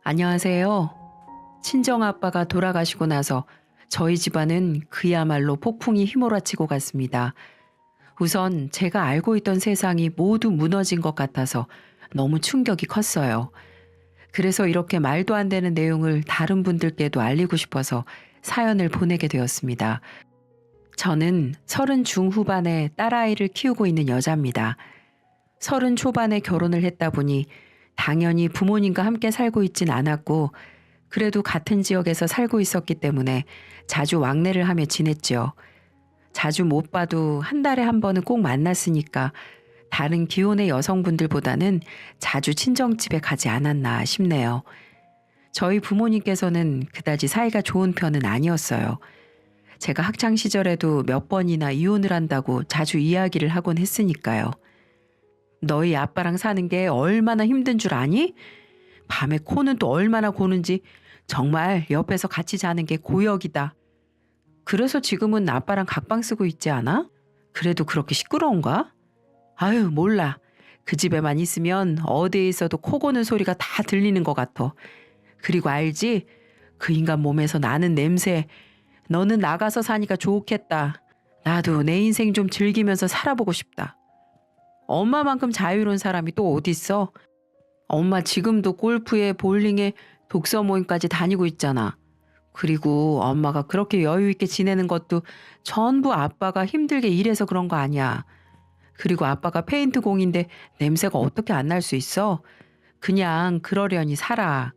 안녕하세요. 친정아빠가 돌아가시고 나서 저희 집안은 그야말로 폭풍이 휘몰아치고 갔습니다. 우선 제가 알고 있던 세상이 모두 무너진 것 같아서 너무 충격이 컸어요. 그래서 이렇게 말도 안 되는 내용을 다른 분들께도 알리고 싶어서 사연을 보내게 되었습니다. 저는 30 중후반에 딸아이를 키우고 있는 여자입니다. 30 초반에 결혼을 했다 보니 당연히 부모님과 함께 살고 있진 않았고 그래도 같은 지역에서 살고 있었기 때문에 자주 왕래를 하며 지냈죠. 자주 못 봐도 한 달에 한 번은 꼭 만났으니까 다른 기혼의 여성분들보다는 자주 친정집에 가지 않았나 싶네요. 저희 부모님께서는 그다지 사이가 좋은 편은 아니었어요. 제가 학창 시절에도 몇 번이나 이혼을 한다고 자주 이야기를 하곤 했으니까요. 너희 아빠랑 사는 게 얼마나 힘든 줄 아니? 밤에 코는 또 얼마나 고는지 정말 옆에서 같이 자는 게 고역이다. 그래서 지금은 아빠랑 각방 쓰고 있지 않아? 그래도 그렇게 시끄러운가? 아유, 몰라. 그 집에만 있으면 어디에 있어도 코 고는 소리가 다 들리는 것 같아. 그리고 알지? 그 인간 몸에서 나는 냄새. 너는 나가서 사니까 좋겠다. 나도 내 인생 좀 즐기면서 살아보고 싶다. 엄마만큼 자유로운 사람이 또 어딨어? 엄마 지금도 골프에 볼링에 독서 모임까지 다니고 있잖아. 그리고 엄마가 그렇게 여유 있게 지내는 것도 전부 아빠가 힘들게 일해서 그런 거 아니야. 그리고 아빠가 페인트 공인데 냄새가 어떻게 안 날 수 있어? 그냥 그러려니 살아.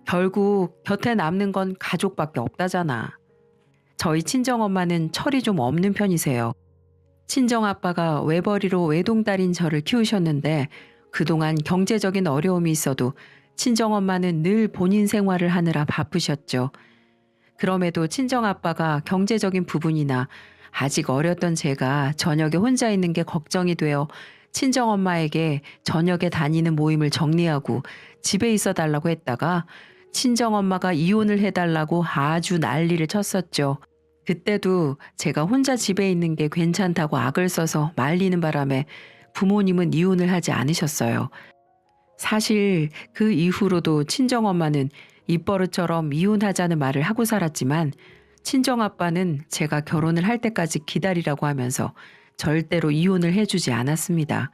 결국 곁에 남는 건 가족밖에 없다잖아. 저희 친정엄마는 철이 좀 없는 편이세요. 친정아빠가 외벌이로 외동딸인 저를 키우셨는데 그동안 경제적인 어려움이 있어도 친정엄마는 늘 본인 생활을 하느라 바쁘셨죠. 그럼에도 친정아빠가 경제적인 부분이나 아직 어렸던 제가 저녁에 혼자 있는 게 걱정이 되어 친정엄마에게 저녁에 다니는 모임을 정리하고 집에 있어 달라고 했다가 친정엄마가 이혼을 해달라고 아주 난리를 쳤었죠. 그때도 제가 혼자 집에 있는 게 괜찮다고 악을 써서 말리는 바람에 부모님은 이혼을 하지 않으셨어요. 사실 그 이후로도 친정엄마는 입버릇처럼 이혼하자는 말을 하고 살았지만 친정아빠는 제가 결혼을 할 때까지 기다리라고 하면서 절대로 이혼을 해주지 않았습니다.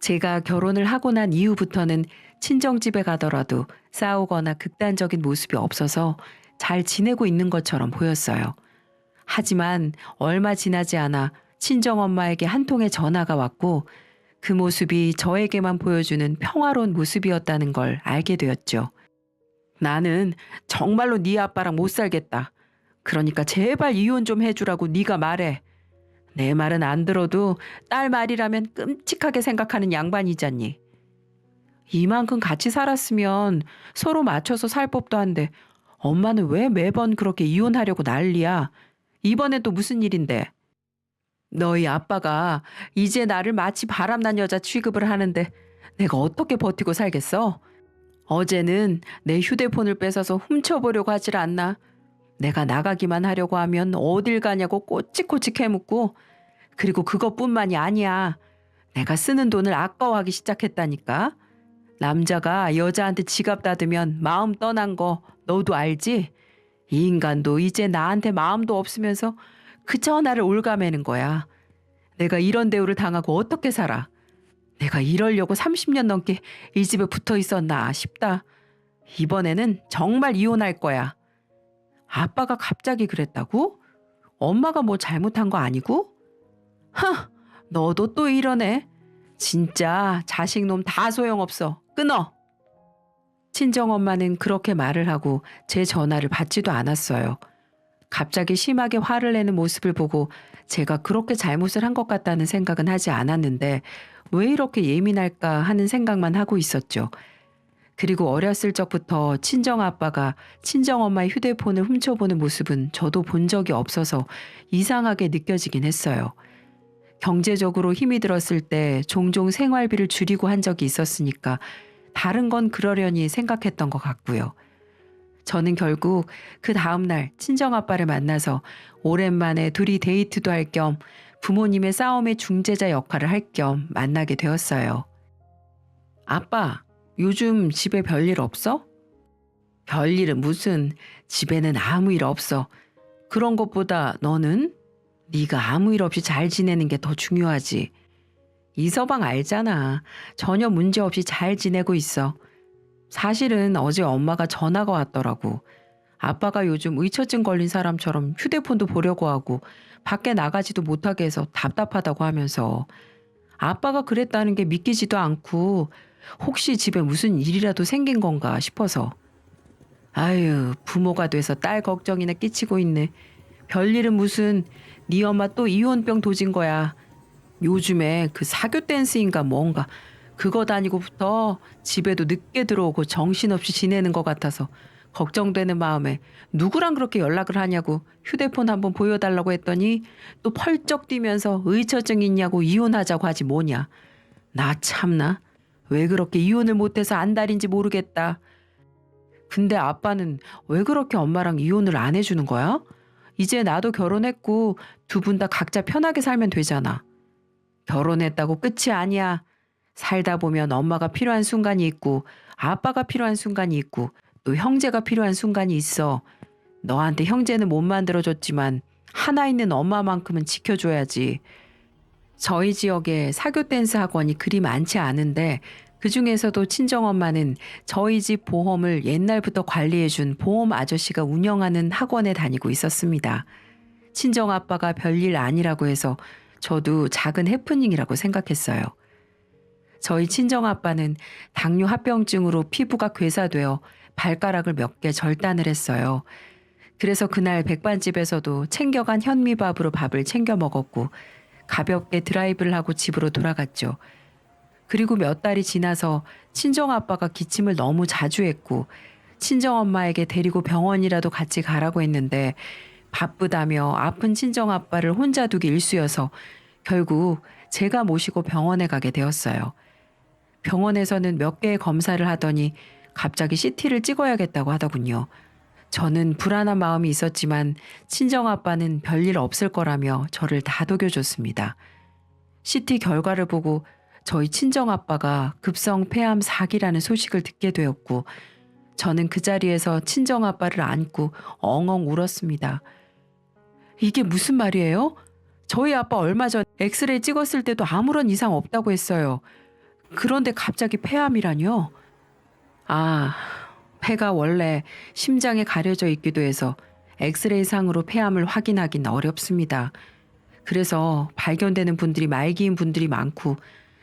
제가 결혼을 하고 난 이후부터는 친정집에 가더라도 싸우거나 극단적인 모습이 없어서 잘 지내고 있는 것처럼 보였어요. 하지만 얼마 지나지 않아 친정엄마에게 한 통의 전화가 왔고 그 모습이 저에게만 보여주는 평화로운 모습이었다는 걸 알게 되었죠. 나는 정말로 네 아빠랑 못 살겠다. 그러니까 제발 이혼 좀 해주라고 네가 말해. 내 말은 안 들어도 딸 말이라면 끔찍하게 생각하는 양반이잖니. 이만큼 같이 살았으면 서로 맞춰서 살 법도 한데 엄마는 왜 매번 그렇게 이혼하려고 난리야. 이번엔 또 무슨 일인데? 너희 아빠가 이제 나를 마치 바람난 여자 취급을 하는데 내가 어떻게 버티고 살겠어? 어제는 내 휴대폰을 뺏어서 훔쳐보려고 하질 않나? 내가 나가기만 하려고 하면 어딜 가냐고 꼬치꼬치 캐묻고 그리고 그것뿐만이 아니야. 내가 쓰는 돈을 아까워하기 시작했다니까. 남자가 여자한테 지갑 닫으면 마음 떠난 거 너도 알지? 이 인간도 이제 나한테 마음도 없으면서 그저 나를 올가매는 거야. 내가 이런 대우를 당하고 어떻게 살아? 내가 이러려고 30년 넘게 이 집에 붙어 있었나 싶다. 이번에는 정말 이혼할 거야. 아빠가 갑자기 그랬다고? 엄마가 뭐 잘못한 거 아니고? 흥, 너도 또 이러네. 진짜 자식놈 다 소용없어. 끊어. 친정엄마는 그렇게 말을 하고 제 전화를 받지도 않았어요. 갑자기 심하게 화를 내는 모습을 보고 제가 그렇게 잘못을 한 것 같다는 생각은 하지 않았는데 왜 이렇게 예민할까 하는 생각만 하고 있었죠. 그리고 어렸을 적부터 친정아빠가 친정엄마의 휴대폰을 훔쳐보는 모습은 저도 본 적이 없어서 이상하게 느껴지긴 했어요. 경제적으로 힘이 들었을 때 종종 생활비를 줄이고 한 적이 있었으니까 다른 건 그러려니 생각했던 것 같고요. 저는 결국 그 다음날 친정아빠를 만나서 오랜만에 둘이 데이트도 할 겸 부모님의 싸움의 중재자 역할을 할 겸 만나게 되었어요. 아빠, 요즘 집에 별일 없어? 별일은 무슨, 집에는 아무 일 없어. 그런 것보다 너는? 네가 아무 일 없이 잘 지내는 게 더 중요하지. 이 서방 알잖아. 전혀 문제 없이 잘 지내고 있어. 사실은 어제 엄마가 전화가 왔더라고. 아빠가 요즘 의처증 걸린 사람처럼 휴대폰도 보려고 하고 밖에 나가지도 못하게 해서 답답하다고 하면서 아빠가 그랬다는 게 믿기지도 않고 혹시 집에 무슨 일이라도 생긴 건가 싶어서. 아유, 부모가 돼서 딸 걱정이나 끼치고 있네. 별일은 무슨, 네 엄마 또 이혼병 도진 거야. 요즘에 그 사교 댄스인가 뭔가 그거 다니고부터 집에도 늦게 들어오고 정신없이 지내는 것 같아서 걱정되는 마음에 누구랑 그렇게 연락을 하냐고 휴대폰 한번 보여달라고 했더니 또 펄쩍 뛰면서 의처증 있냐고 이혼하자고 하지 뭐냐. 나 참나. 왜 그렇게 이혼을 못해서 안달인지 모르겠다. 근데 아빠는 왜 그렇게 엄마랑 이혼을 안 해주는 거야? 이제 나도 결혼했고 두 분 다 각자 편하게 살면 되잖아. 결혼했다고 끝이 아니야. 살다 보면 엄마가 필요한 순간이 있고 아빠가 필요한 순간이 있고 또 형제가 필요한 순간이 있어. 너한테 형제는 못 만들어줬지만 하나 있는 엄마만큼은 지켜줘야지. 저희 지역에 사교 댄스 학원이 그리 많지 않은데 그중에서도 친정엄마는 저희 집 보험을 옛날부터 관리해준 보험 아저씨가 운영하는 학원에 다니고 있었습니다. 친정아빠가 별일 아니라고 해서 저도 작은 해프닝이라고 생각했어요. 저희 친정아빠는 당뇨 합병증으로 피부가 괴사되어 발가락을 몇 개 절단을 했어요. 그래서 그날 백반집에서도 챙겨간 현미밥으로 밥을 챙겨 먹었고 가볍게 드라이브를 하고 집으로 돌아갔죠. 그리고 몇 달이 지나서 친정아빠가 기침을 너무 자주 했고 친정엄마에게 데리고 병원이라도 같이 가라고 했는데 바쁘다며 아픈 친정아빠를 혼자 두기 일쑤여서 결국 제가 모시고 병원에 가게 되었어요. 병원에서는 몇 개의 검사를 하더니 갑자기 CT를 찍어야겠다고 하더군요. 저는 불안한 마음이 있었지만 친정아빠는 별일 없을 거라며 저를 다독여줬습니다. CT 결과를 보고 저희 친정아빠가 급성 폐암 4기라는 소식을 듣게 되었고 저는 그 자리에서 친정아빠를 안고 엉엉 울었습니다. 이게 무슨 말이에요? 저희 아빠 얼마 전 엑스레이 찍었을 때도 아무런 이상 없다고 했어요. 그런데 갑자기 폐암이라뇨? 아, 폐가 원래 심장에 가려져 있기도 해서 엑스레이 상으로 폐암을 확인하긴 어렵습니다. 그래서 발견되는 분들이 말기인 분들이 많고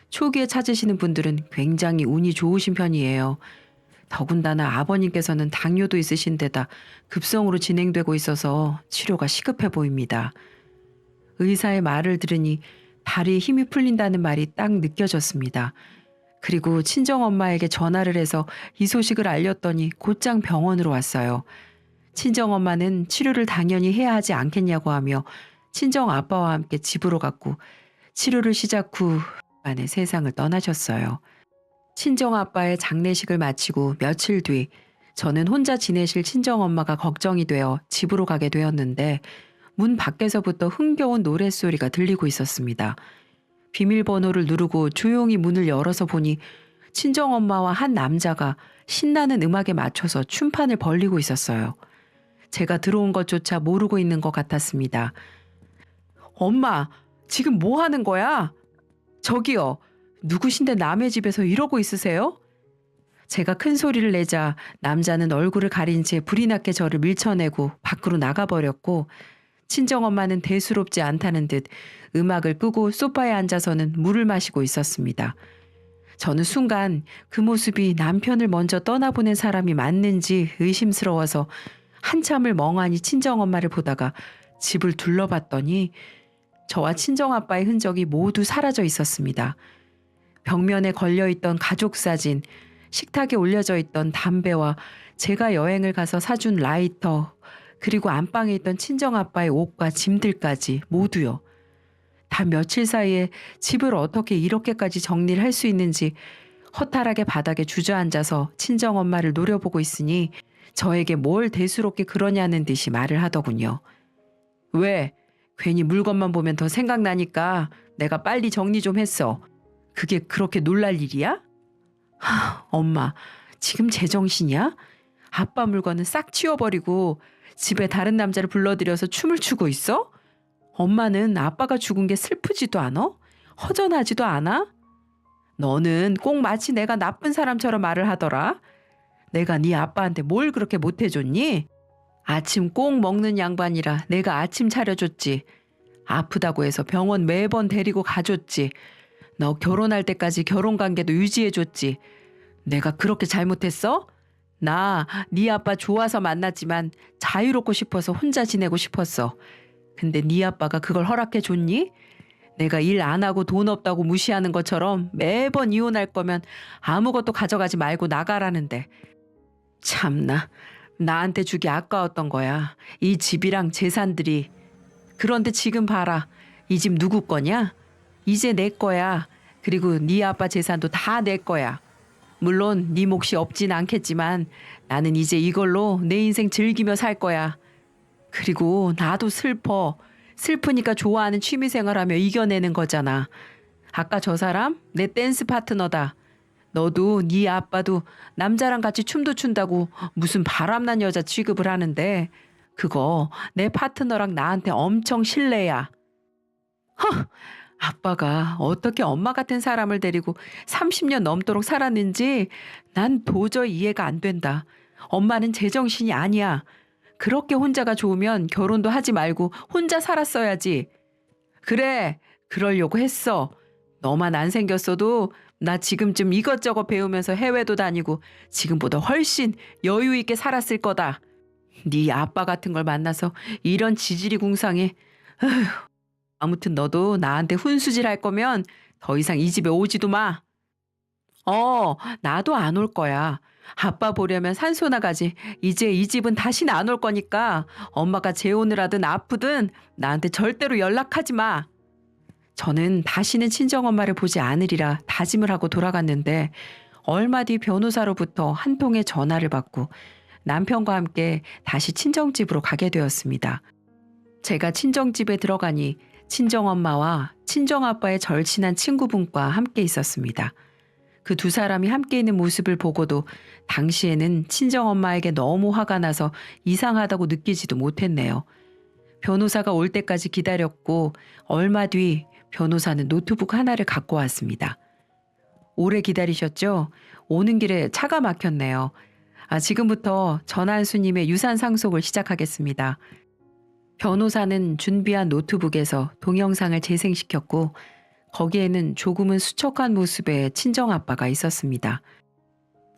초기에 찾으시는 분들은 굉장히 운이 좋으신 편이에요. 더군다나 아버님께서는 당뇨도 있으신 데다 급성으로 진행되고 있어서 치료가 시급해 보입니다. 의사의 말을 들으니 다리에 힘이 풀린다는 말이 딱 느껴졌습니다. 그리고 친정엄마에게 전화를 해서 이 소식을 알렸더니 곧장 병원으로 왔어요. 친정엄마는 치료를 당연히 해야 하지 않겠냐고 하며 친정아빠와 함께 집으로 갔고 치료를 시작 후 만에 세상을 떠나셨어요. 친정아빠의 장례식을 마치고 며칠 뒤 저는 혼자 지내실 친정엄마가 걱정이 되어 집으로 가게 되었는데 문 밖에서부터 흥겨운 노랫소리가 들리고 있었습니다. 비밀번호를 누르고 조용히 문을 열어서 보니 친정엄마와 한 남자가 신나는 음악에 맞춰서 춤판을 벌리고 있었어요. 제가 들어온 것조차 모르고 있는 것 같았습니다. 엄마, 지금 뭐 하는 거야? 저기요, 누구신데 남의 집에서 이러고 있으세요? 제가 큰 소리를 내자 남자는 얼굴을 가린 채 불이 났게 저를 밀쳐내고 밖으로 나가버렸고 친정엄마는 대수롭지 않다는 듯 음악을 끄고 소파에 앉아서는 물을 마시고 있었습니다. 저는 순간 그 모습이 남편을 먼저 떠나보낸 사람이 맞는지 의심스러워서 한참을 멍하니 친정엄마를 보다가 집을 둘러봤더니 저와 친정아빠의 흔적이 모두 사라져 있었습니다. 벽면에 걸려있던 가족 사진, 식탁에 올려져 있던 담배와 제가 여행을 가서 사준 라이터, 그리고 안방에 있던 친정아빠의 옷과 짐들까지 모두요. 단 며칠 사이에 집을 어떻게 이렇게까지 정리를 할 수 있는지 허탈하게 바닥에 주저앉아서 친정엄마를 노려보고 있으니 저에게 뭘 대수롭게 그러냐는 듯이 말을 하더군요. 왜? 괜히 물건만 보면 더 생각나니까 내가 빨리 정리 좀 했어. 그게 그렇게 놀랄 일이야? 엄마, 지금 제정신이야? 아빠 물건은 싹 치워버리고 집에 다른 남자를 불러들여서 춤을 추고 있어? 엄마는 아빠가 죽은 게 슬프지도 않아? 허전하지도 않아? 너는 꼭 마치 내가 나쁜 사람처럼 말을 하더라. 내가 네 아빠한테 뭘 그렇게 못해줬니? 아침 꼭 먹는 양반이라 내가 아침 차려줬지. 아프다고 해서 병원 매번 데리고 가줬지. 너 결혼할 때까지 결혼관계도 유지해줬지. 내가 그렇게 잘못했어? 나 네 아빠 좋아서 만났지만 자유롭고 싶어서 혼자 지내고 싶었어. 근데 네 아빠가 그걸 허락해 줬니? 내가 일 안 하고 돈 없다고 무시하는 것처럼 매번 이혼할 거면 아무것도 가져가지 말고 나가라는데. 참나, 나한테 주기 아까웠던 거야. 이 집이랑 재산들이. 그런데 지금 봐라. 이 집 누구 거냐? 이제 내 거야. 그리고 네 아빠 재산도 다 내 거야. 물론 네 몫이 없진 않겠지만 나는 이제 이걸로 내 인생 즐기며 살 거야. 그리고 나도 슬퍼. 슬프니까 좋아하는 취미생활하며 이겨내는 거잖아. 아까 저 사람 내 댄스 파트너다. 너도 네 아빠도 남자랑 같이 춤도 춘다고 무슨 바람난 여자 취급을 하는데 그거 내 파트너랑 나한테 엄청 신뢰야. 허! 아빠가 어떻게 엄마 같은 사람을 데리고 30년 넘도록 살았는지 난 도저히 이해가 안 된다. 엄마는 제정신이 아니야. 그렇게 혼자가 좋으면 결혼도 하지 말고 혼자 살았어야지. 그래, 그러려고 했어. 너만 안 생겼어도 나 지금쯤 이것저것 배우면서 해외도 다니고 지금보다 훨씬 여유 있게 살았을 거다. 네 아빠 같은 걸 만나서 이런 지질이 궁상해. 아무튼 너도 나한테 훈수질 할 거면 더 이상 이 집에 오지도 마. 나도 안 올 거야. 아빠 보려면 산소 나가지. 이제 이 집은 다시는 안 올 거니까 엄마가 재혼을 하든 아프든 나한테 절대로 연락하지 마. 저는 다시는 친정엄마를 보지 않으리라 다짐을 하고 돌아갔는데 얼마 뒤 변호사로부터 한 통의 전화를 받고 남편과 함께 다시 친정집으로 가게 되었습니다. 제가 친정집에 들어가니 친정엄마와 친정아빠의 절친한 친구분과 함께 있었습니다. 그 두 사람이 함께 있는 모습을 보고도 당시에는 친정엄마에게 너무 화가 나서 이상하다고 느끼지도 못했네요. 변호사가 올 때까지 기다렸고 얼마 뒤 변호사는 노트북 하나를 갖고 왔습니다. 오래 기다리셨죠? 오는 길에 차가 막혔네요. 지금부터 전한수님의 유산 상속을 시작하겠습니다. 변호사는 준비한 노트북에서 동영상을 재생시켰고 거기에는 조금은 수척한 모습의 친정아빠가 있었습니다.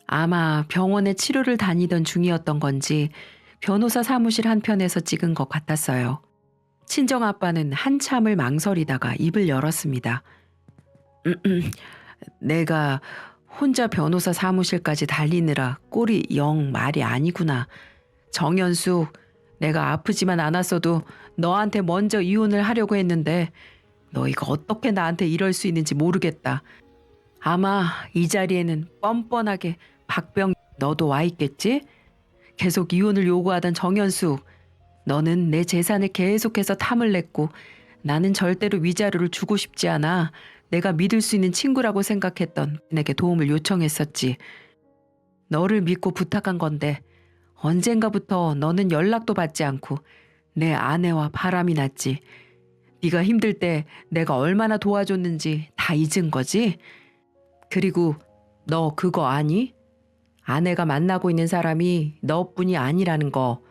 아마 병원에 치료를 다니던 중이었던 건지 변호사 사무실 한편에서 찍은 것 같았어요. 친정아빠는 한참을 망설이다가 입을 열었습니다. 내가 혼자 변호사 사무실까지 달리느라 꼴이 영 말이 아니구나. 정연숙, 내가 아프지만 않았어도 너한테 먼저 이혼을 하려고 했는데 너 이거 어떻게 나한테 이럴 수 있는지 모르겠다. 아마 이 자리에는 뻔뻔하게 박병 너도 와 있겠지? 계속 이혼을 요구하던 정연숙, 너는 내 재산을 계속해서 탐을 냈고 나는 절대로 위자료를 주고 싶지 않아 내가 믿을 수 있는 친구라고 생각했던 내게 도움을 요청했었지. 너를 믿고 부탁한 건데 언젠가부터 너는 연락도 받지 않고 내 아내와 바람이 났지. 네가 힘들 때 내가 얼마나 도와줬는지 다 잊은 거지? 그리고 너 그거 아니? 아내가 만나고 있는 사람이 너뿐이 아니라는 거.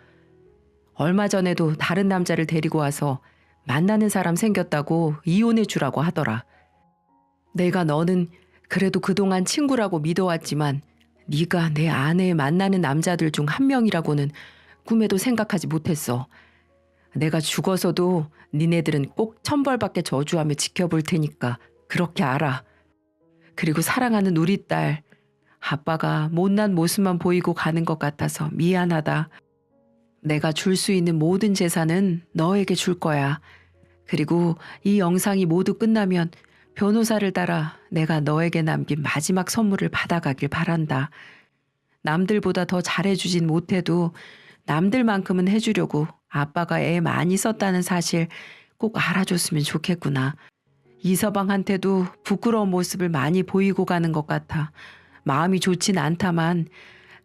얼마 전에도 다른 남자를 데리고 와서 만나는 사람 생겼다고 이혼해 주라고 하더라. 내가 너는 그래도 그동안 친구라고 믿어왔지만 네가 내 아내 만나는 남자들 중 한 명이라고는 꿈에도 생각하지 못했어. 내가 죽어서도 니네들은 꼭 천벌받게 저주하며 지켜볼 테니까 그렇게 알아. 그리고 사랑하는 우리 딸, 아빠가 못난 모습만 보이고 가는 것 같아서 미안하다. 내가 줄 수 있는 모든 재산은 너에게 줄 거야. 그리고 이 영상이 모두 끝나면 변호사를 따라 내가 너에게 남긴 마지막 선물을 받아가길 바란다. 남들보다 더 잘해주진 못해도 남들만큼은 해주려고 아빠가 애 많이 썼다는 사실 꼭 알아줬으면 좋겠구나. 이서방한테도 부끄러운 모습을 많이 보이고 가는 것 같아 마음이 좋진 않다만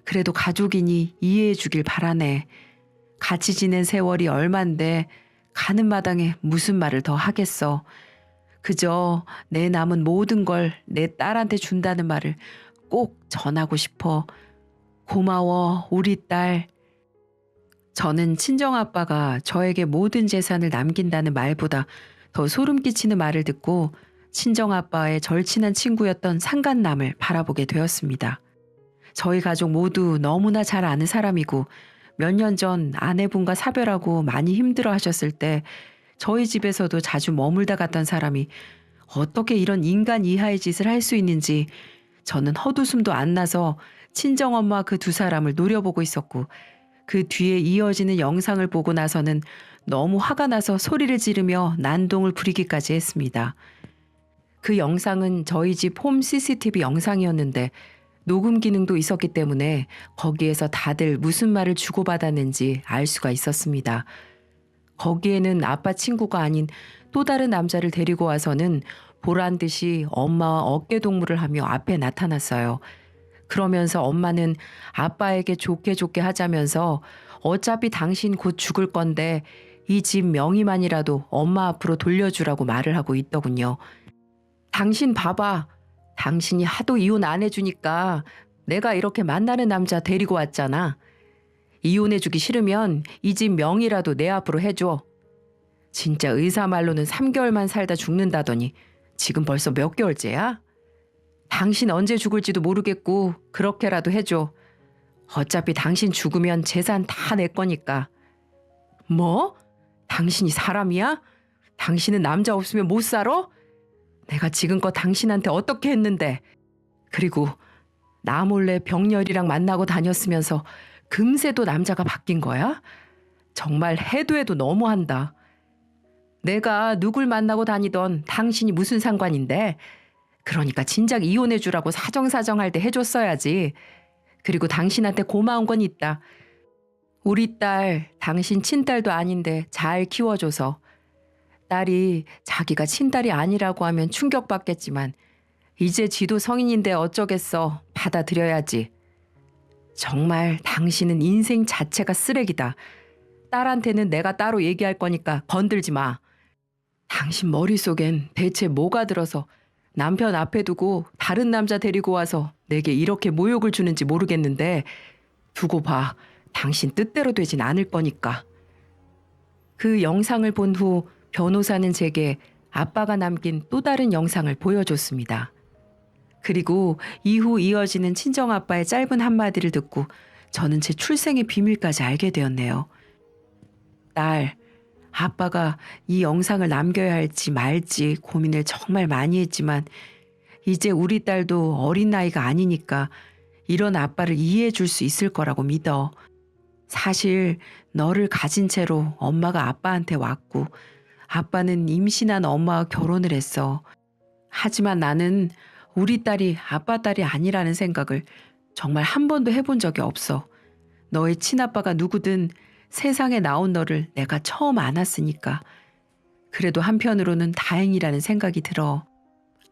그래도 가족이니 이해해 주길 바라네. 같이 지낸 세월이 얼만데 가는 마당에 무슨 말을 더 하겠어. 그저 내 남은 모든 걸 내 딸한테 준다는 말을 꼭 전하고 싶어. 고마워, 우리 딸. 저는 친정아빠가 저에게 모든 재산을 남긴다는 말보다 더 소름 끼치는 말을 듣고 친정아빠의 절친한 친구였던 상간남을 바라보게 되었습니다. 저희 가족 모두 너무나 잘 아는 사람이고 몇 년 전 아내분과 사별하고 많이 힘들어 하셨을 때 저희 집에서도 자주 머물다 갔던 사람이 어떻게 이런 인간 이하의 짓을 할 수 있는지 저는 헛웃음도 안 나서 친정엄마 그 두 사람을 노려보고 있었고 그 뒤에 이어지는 영상을 보고 나서는 너무 화가 나서 소리를 지르며 난동을 부리기까지 했습니다. 그 영상은 저희 집 홈 CCTV 영상이었는데 녹음 기능도 있었기 때문에 거기에서 다들 무슨 말을 주고받았는지 알 수가 있었습니다. 거기에는 아빠 친구가 아닌 또 다른 남자를 데리고 와서는 보란 듯이 엄마와 어깨 동무를 하며 앞에 나타났어요. 그러면서 엄마는 아빠에게 좋게 좋게 하자면서 어차피 당신 곧 죽을 건데 이 집 명의만이라도 엄마 앞으로 돌려주라고 말을 하고 있더군요. 당신 봐봐. 당신이 하도 이혼 안 해주니까 내가 이렇게 만나는 남자 데리고 왔잖아. 이혼해주기 싫으면 이 집 명의라도 내 앞으로 해줘. 진짜 의사 말로는 3개월만 살다 죽는다더니 지금 벌써 몇 개월째야? 당신 언제 죽을지도 모르겠고 그렇게라도 해줘. 어차피 당신 죽으면 재산 다 내 거니까. 뭐? 당신이 사람이야? 당신은 남자 없으면 못 살아? 내가 지금껏 당신한테 어떻게 했는데. 그리고 나 몰래 병렬이랑 만나고 다녔으면서 금세도 남자가 바뀐 거야? 정말 해도 해도 너무한다. 내가 누굴 만나고 다니던 당신이 무슨 상관인데. 그러니까 진작 이혼해 주라고 사정사정할 때 해줬어야지. 그리고 당신한테 고마운 건 있다. 우리 딸 당신 친딸도 아닌데 잘 키워줘서. 딸이 자기가 친딸이 아니라고 하면 충격받겠지만 이제 지도 성인인데 어쩌겠어. 받아들여야지. 정말 당신은 인생 자체가 쓰레기다. 딸한테는 내가 따로 얘기할 거니까 건들지 마. 당신 머릿속엔 대체 뭐가 들어서 남편 앞에 두고 다른 남자 데리고 와서 내게 이렇게 모욕을 주는지 모르겠는데 두고 봐. 당신 뜻대로 되진 않을 거니까. 그 영상을 본 후 변호사는 제게 아빠가 남긴 또 다른 영상을 보여줬습니다. 그리고 이후 이어지는 친정아빠의 짧은 한마디를 듣고 저는 제 출생의 비밀까지 알게 되었네요. 딸, 아빠가 이 영상을 남겨야 할지 말지 고민을 정말 많이 했지만 이제 우리 딸도 어린 나이가 아니니까 이런 아빠를 이해해 줄 수 있을 거라고 믿어. 사실 너를 가진 채로 엄마가 아빠한테 왔고 아빠는 임신한 엄마와 결혼을 했어. 하지만 나는 우리 딸이 아빠 딸이 아니라는 생각을 정말 한 번도 해본 적이 없어. 너의 친아빠가 누구든 세상에 나온 너를 내가 처음 안았으니까. 그래도 한편으로는 다행이라는 생각이 들어.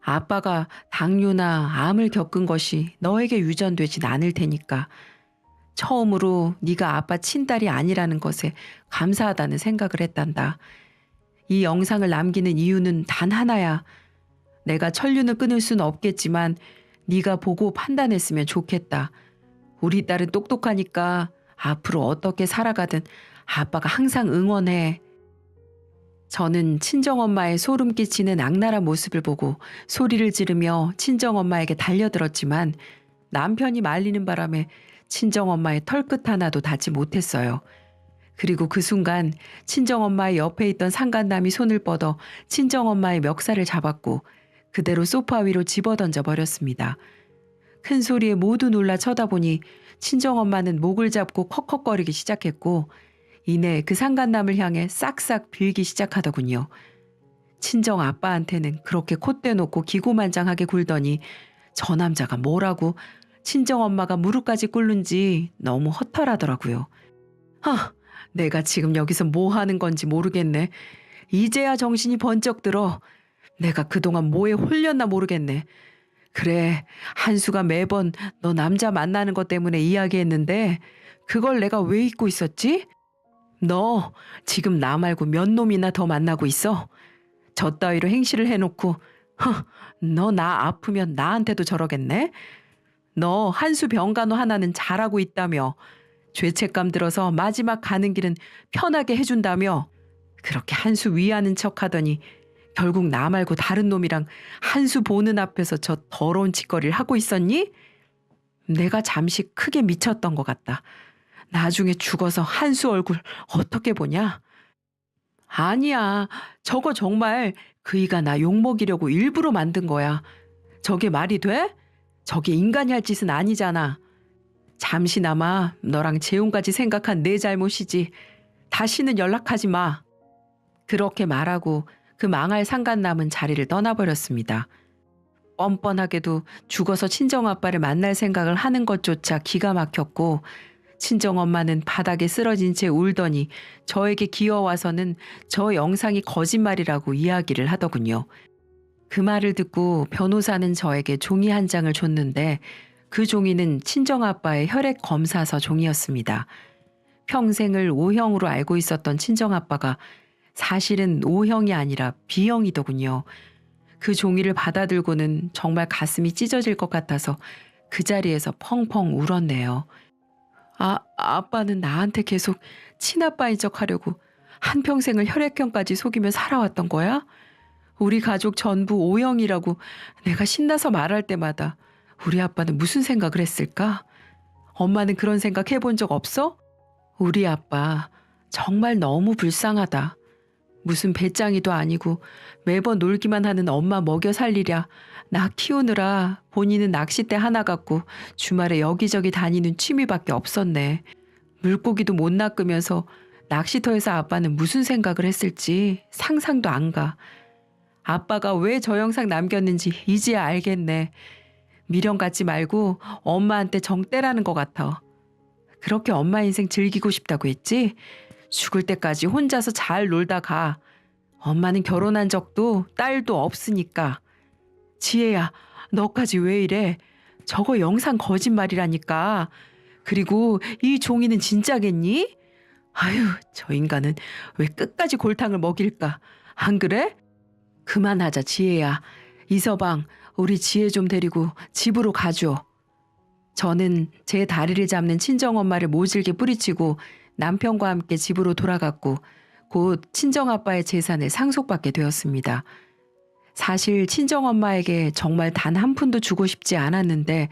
아빠가 당뇨나 암을 겪은 것이 너에게 유전되진 않을 테니까. 처음으로 네가 아빠 친딸이 아니라는 것에 감사하다는 생각을 했단다. 이 영상을 남기는 이유는 단 하나야. 내가 천륜을 끊을 수는 없겠지만 네가 보고 판단했으면 좋겠다. 우리 딸은 똑똑하니까 앞으로 어떻게 살아가든 아빠가 항상 응원해. 저는 친정엄마의 소름 끼치는 악랄한 모습을 보고 소리를 지르며 친정엄마에게 달려들었지만 남편이 말리는 바람에 친정엄마의 털끝 하나도 닿지 못했어요. 그리고 그 순간 친정엄마의 옆에 있던 상간남이 손을 뻗어 친정엄마의 멱살을 잡았고 그대로 소파 위로 집어던져 버렸습니다. 큰 소리에 모두 놀라 쳐다보니 친정엄마는 목을 잡고 컥컥거리기 시작했고 이내 그 상간남을 향해 싹싹 빌기 시작하더군요. 친정 아빠한테는 그렇게 콧대 놓고 기고만장하게 굴더니 저 남자가 뭐라고 친정엄마가 무릎까지 꿇는지 너무 허탈하더라고요. 내가 지금 여기서 뭐 하는 건지 모르겠네. 이제야 정신이 번쩍 들어. 내가 그동안 뭐에 홀렸나 모르겠네. 그래, 한수가 매번 너 남자 만나는 것 때문에 이야기했는데 그걸 내가 왜 잊고 있었지? 너 지금 나 말고 몇 놈이나 더 만나고 있어? 저 따위로 행실을 해놓고 너 나 아프면 나한테도 저러겠네? 너 한수 병간호 하나는 잘하고 있다며 죄책감 들어서 마지막 가는 길은 편하게 해준다며 그렇게 한수 위하는 척하더니 결국 나 말고 다른 놈이랑 한수 보는 앞에서 저 더러운 짓거리를 하고 있었니? 내가 잠시 크게 미쳤던 것 같다. 나중에 죽어서 한수 얼굴 어떻게 보냐? 아니야. 저거 정말 그이가 나 욕먹이려고 일부러 만든 거야. 저게 말이 돼? 저게 인간이 할 짓은 아니잖아. 잠시나마 너랑 재혼까지 생각한 내 잘못이지. 다시는 연락하지 마. 그렇게 말하고 그 망할 상간남은 자리를 떠나버렸습니다. 뻔뻔하게도 죽어서 친정아빠를 만날 생각을 하는 것조차 기가 막혔고 친정엄마는 바닥에 쓰러진 채 울더니 저에게 기어와서는 저 영상이 거짓말이라고 이야기를 하더군요. 그 말을 듣고 변호사는 저에게 종이 한 장을 줬는데 그 종이는 친정아빠의 혈액 검사서 종이었습니다. 평생을 O형으로 알고 있었던 친정아빠가 사실은 O형이 아니라 B형이더군요. 그 종이를 받아들고는 정말 가슴이 찢어질 것 같아서 그 자리에서 펑펑 울었네요. 아빠는 나한테 계속 친아빠인 척 하려고 한평생을 혈액형까지 속이며 살아왔던 거야? 우리 가족 전부 O형이라고 내가 신나서 말할 때마다 우리 아빠는 무슨 생각을 했을까? 엄마는 그런 생각 해본 적 없어? 우리 아빠 정말 너무 불쌍하다. 무슨 배짱이도 아니고 매번 놀기만 하는 엄마 먹여 살리랴 나 키우느라 본인은 낚싯대 하나 갖고 주말에 여기저기 다니는 취미밖에 없었네. 물고기도 못 낚으면서 낚시터에서 아빠는 무슨 생각을 했을지 상상도 안 가. 아빠가 왜 저 영상 남겼는지 이제야 알겠네. 미련 갖지 말고 엄마한테 정 떼라는 것 같아. 그렇게 엄마 인생 즐기고 싶다고 했지? 죽을 때까지 혼자서 잘 놀다 가. 엄마는 결혼한 적도 딸도 없으니까. 지혜야, 너까지 왜 이래? 저거 영상 거짓말이라니까. 그리고 이 종이는 진짜겠니? 아유, 저 인간은 왜 끝까지 골탕을 먹일까? 안 그래? 그만하자, 지혜야. 이서방, 우리 지혜 좀 데리고 집으로 가줘. 저는 제 다리를 잡는 친정엄마를 모질게 뿌리치고 남편과 함께 집으로 돌아갔고 곧 친정아빠의 재산을 상속받게 되었습니다. 사실 친정엄마에게 정말 단 한 푼도 주고 싶지 않았는데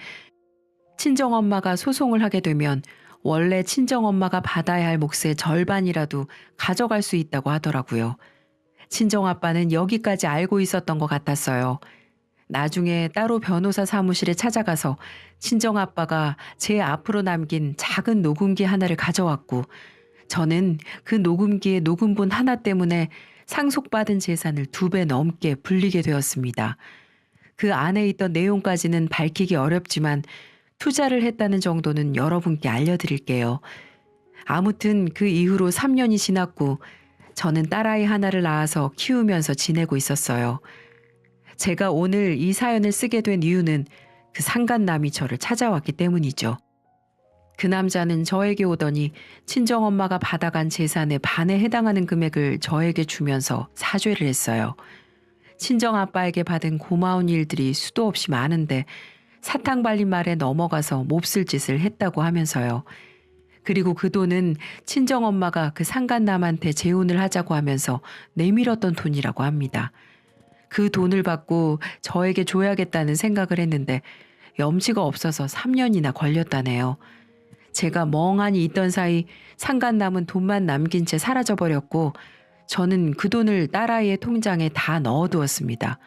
친정엄마가 소송을 하게 되면 원래 친정엄마가 받아야 할 몫의 절반이라도 가져갈 수 있다고 하더라고요. 친정아빠는 여기까지 알고 있었던 것 같았어요. 나중에 따로 변호사 사무실에 찾아가서 친정아빠가 제 앞으로 남긴 작은 녹음기 하나를 가져왔고 저는 그 녹음기의 녹음본 하나 때문에 상속받은 재산을 2배 넘게 불리게 되었습니다. 그 안에 있던 내용까지는 밝히기 어렵지만 투자를 했다는 정도는 여러분께 알려드릴게요. 아무튼 그 이후로 3년이 지났고 저는 딸아이 하나를 낳아서 키우면서 지내고 있었어요. 제가 오늘 이 사연을 쓰게 된 이유는 그 상간남이 저를 찾아왔기 때문이죠. 그 남자는 저에게 오더니 친정엄마가 받아간 재산의 반에 해당하는 금액을 저에게 주면서 사죄를 했어요. 친정아빠에게 받은 고마운 일들이 수도 없이 많은데 사탕 발린 말에 넘어가서 몹쓸 짓을 했다고 하면서요. 그리고 그 돈은 친정엄마가 그 상간남한테 재혼을 하자고 하면서 내밀었던 돈이라고 합니다. 그 돈을 받고 저에게 줘야겠다는 생각을 했는데 염치가 없어서 3년이나 걸렸다네요. 제가 멍하니 있던 사이 상간남은 돈만 남긴 채 사라져버렸고 저는 그 돈을 딸아이의 통장에 다 넣어두었습니다.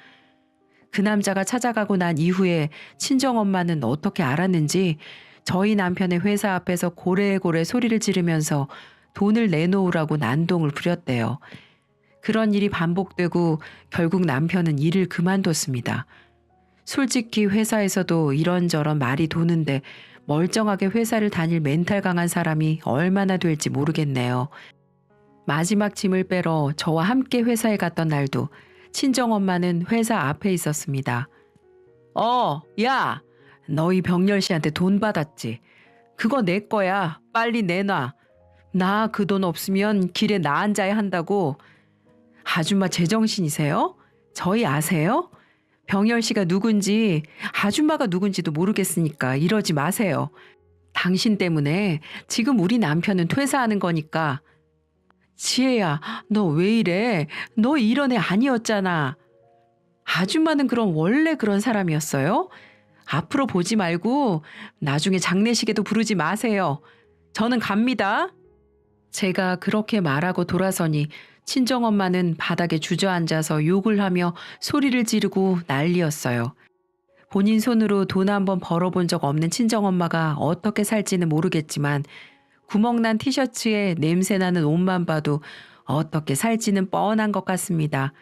그 남자가 찾아가고 난 이후에 친정엄마는 어떻게 알았는지 저희 남편의 회사 앞에서 고래고래 소리를 지르면서 돈을 내놓으라고 난동을 부렸대요. 그런 일이 반복되고 결국 남편은 일을 그만뒀습니다. 솔직히 회사에서도 이런저런 말이 도는데 멀쩡하게 회사를 다닐 멘탈 강한 사람이 얼마나 될지 모르겠네요. 마지막 짐을 빼러 저와 함께 회사에 갔던 날도 친정엄마는 회사 앞에 있었습니다. 야, 너희 병렬 씨한테 돈 받았지? 그거 내 거야. 빨리 내놔. 나 그 돈 없으면 길에 나 앉아야 한다고. 아줌마 제정신이세요? 저희 아세요? 병열 씨가 누군지, 아줌마가 누군지도 모르겠으니까 이러지 마세요. 당신 때문에 지금 우리 남편은 퇴사하는 거니까. 지혜야, 너 왜 이래? 너 이런 애 아니었잖아. 아줌마는 그럼 원래 그런 사람이었어요? 앞으로 보지 말고 나중에 장례식에도 부르지 마세요. 저는 갑니다. 제가 그렇게 말하고 돌아서니 친정엄마는 바닥에 주저앉아서 욕을 하며 소리를 지르고 난리였어요. 본인 손으로 돈 한 번 벌어본 적 없는 친정엄마가 어떻게 살지는 모르겠지만 구멍난 티셔츠에 냄새나는 옷만 봐도 어떻게 살지는 뻔한 것 같습니다.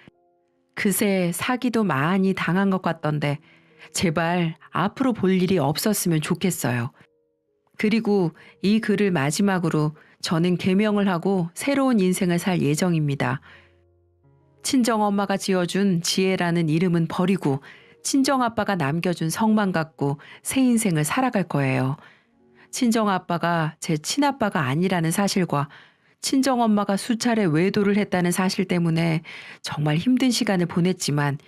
그새 사기도 많이 당한 것 같던데 제발 앞으로 볼 일이 없었으면 좋겠어요. 그리고 이 글을 마지막으로 저는 개명을 하고 새로운 인생을 살 예정입니다. 친정엄마가 지어준 지혜라는 이름은 버리고 친정아빠가 남겨준 성만 갖고 새 인생을 살아갈 거예요. 친정아빠가 제 친아빠가 아니라는 사실과 친정엄마가 수차례 외도를 했다는 사실 때문에 정말 힘든 시간을 보냈지만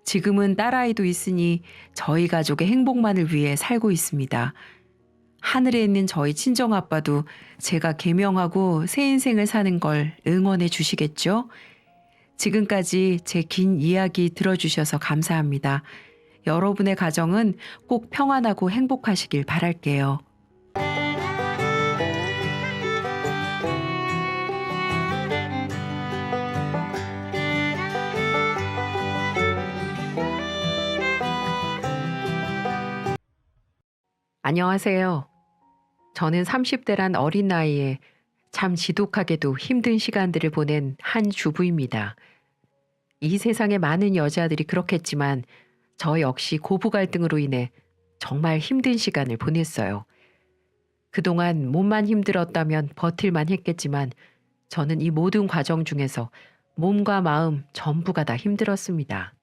지금은 딸아이도 있으니 저희 가족의 행복만을 위해 살고 있습니다. 하늘에 있는 저희 친정아빠도 제가 개명하고 새 인생을 사는 걸 응원해 주시겠죠? 지금까지 제 긴 이야기 들어주셔서 감사합니다. 여러분의 가정은 꼭 평안하고 행복하시길 바랄게요. 안녕하세요. 저는 30대란 어린 나이에 참 지독하게도 힘든 시간들을 보낸 한 주부입니다. 이 세상에 많은 여자들이 그렇겠지만 저 역시 고부 갈등으로 인해 정말 힘든 시간을 보냈어요. 그동안 몸만 힘들었다면 버틸만 했겠지만 저는 이 모든 과정 중에서 몸과 마음 전부가 다 힘들었습니다.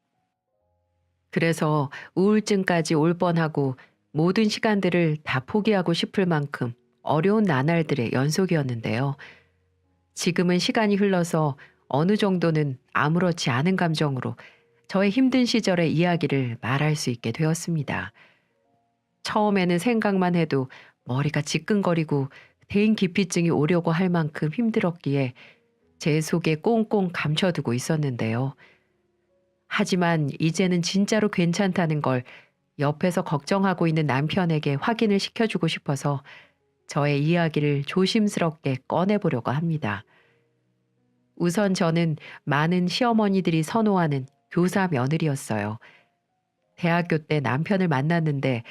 그래서 우울증까지 올 뻔하고 모든 시간들을 다 포기하고 싶을 만큼 어려운 나날들의 연속이었는데요. 지금은 시간이 흘러서 어느 정도는 아무렇지 않은 감정으로 저의 힘든 시절의 이야기를 말할 수 있게 되었습니다. 처음에는 생각만 해도 머리가 지끈거리고 대인기피증이 오려고 할 만큼 힘들었기에 제 속에 꽁꽁 감춰두고 있었는데요. 하지만 이제는 진짜로 괜찮다는 걸 옆에서 걱정하고 있는 남편에게 확인을 시켜주고 싶어서 저의 이야기를 조심스럽게 꺼내보려고 합니다. 우선 저는 많은 시어머니들이 선호하는 교사 며느리였어요. 대학교 때 남편을 만났는데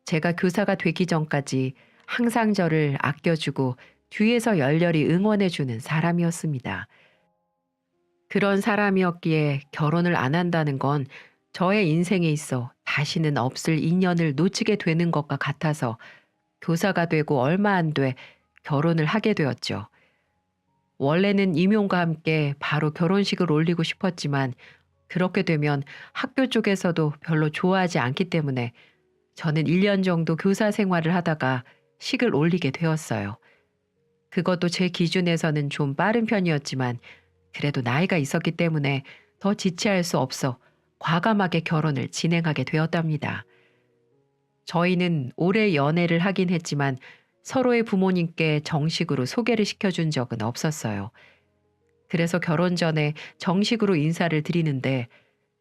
제가 교사가 되기 전까지 항상 저를 아껴주고 뒤에서 열렬히 응원해주는 사람이었습니다. 그런 사람이었기에 결혼을 안 한다는 건 저의 인생에 있어 다시는 없을 인연을 놓치게 되는 것과 같아서 교사가 되고 얼마 안 돼 결혼을 하게 되었죠. 원래는 임용과 함께 바로 결혼식을 올리고 싶었지만 그렇게 되면 학교 쪽에서도 별로 좋아하지 않기 때문에 저는 1년 정도 교사 생활을 하다가 식을 올리게 되었어요. 그것도 제 기준에서는 좀 빠른 편이었지만 그래도 나이가 있었기 때문에 더 지체할 수 없어 과감하게 결혼을 진행하게 되었답니다. 저희는 오래 연애를 하긴 했지만 서로의 부모님께 정식으로 소개를 시켜준 적은 없었어요. 그래서 결혼 전에 정식으로 인사를 드리는데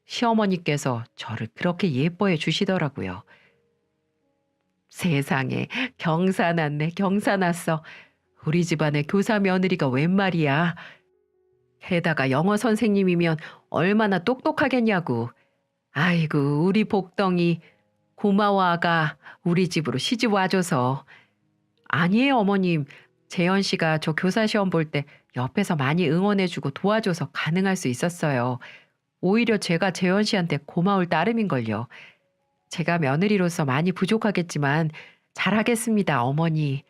시어머니께서 저를 그렇게 예뻐해 주시더라고요. 세상에 경사났네 경사났어. 우리 집안에 교사 며느리가 웬 말이야. 게다가 영어 선생님이면 얼마나 똑똑하겠냐고. 아이고 우리 복덩이 고마워 아가 우리 집으로 시집 와줘서. 아니에요 어머님. 재현 씨가 저 교사 시험 볼 때 옆에서 많이 응원해주고 도와줘서 가능할 수 있었어요. 오히려 제가 재현 씨한테 고마울 따름인걸요. 제가 며느리로서 많이 부족하겠지만 잘하겠습니다 어머니.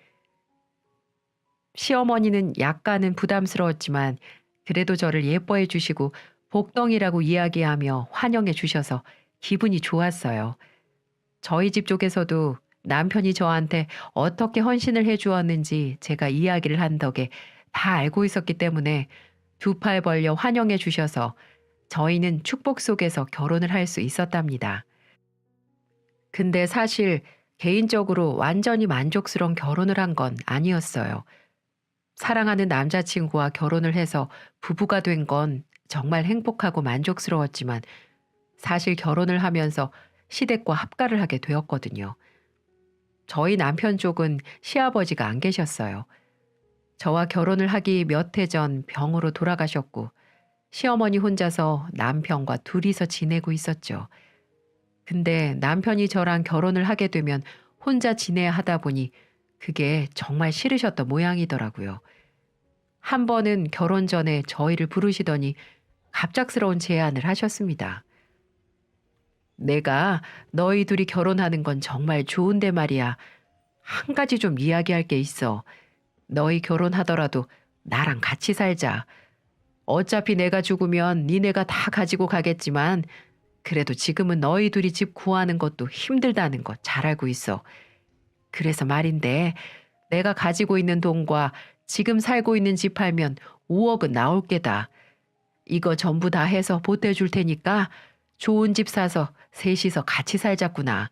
시어머니는 약간은 부담스러웠지만 그래도 저를 예뻐해 주시고 복덩이라고 이야기하며 환영해 주셔서 기분이 좋았어요. 저희 집 쪽에서도 남편이 저한테 어떻게 헌신을 해 주었는지 제가 이야기를 한 덕에 다 알고 있었기 때문에 두 팔 벌려 환영해 주셔서 저희는 축복 속에서 결혼을 할 수 있었답니다. 근데 사실 개인적으로 완전히 만족스러운 결혼을 한 건 아니었어요. 사랑하는 남자친구와 결혼을 해서 부부가 된 건 정말 행복하고 만족스러웠지만 사실 결혼을 하면서 시댁과 합가를 하게 되었거든요. 저희 남편 쪽은 시아버지가 안 계셨어요. 저와 결혼을 하기 몇 해 전 병으로 돌아가셨고 시어머니 혼자서 남편과 둘이서 지내고 있었죠. 근데 남편이 저랑 결혼을 하게 되면 혼자 지내야 하다 보니 그게 정말 싫으셨던 모양이더라고요. 한 번은 결혼 전에 저희를 부르시더니 갑작스러운 제안을 하셨습니다. 내가 너희 둘이 결혼하는 건 정말 좋은데 말이야. 한 가지 좀 이야기할 게 있어. 너희 결혼하더라도 나랑 같이 살자. 어차피 내가 죽으면 니네가 다 가지고 가겠지만 그래도 지금은 너희 둘이 집 구하는 것도 힘들다는 거 잘 알고 있어. 그래서 말인데 내가 가지고 있는 돈과 지금 살고 있는 집 팔면 5억은 나올 게다. 이거 전부 다 해서 보태줄 테니까 좋은 집 사서 셋이서 같이 살자꾸나.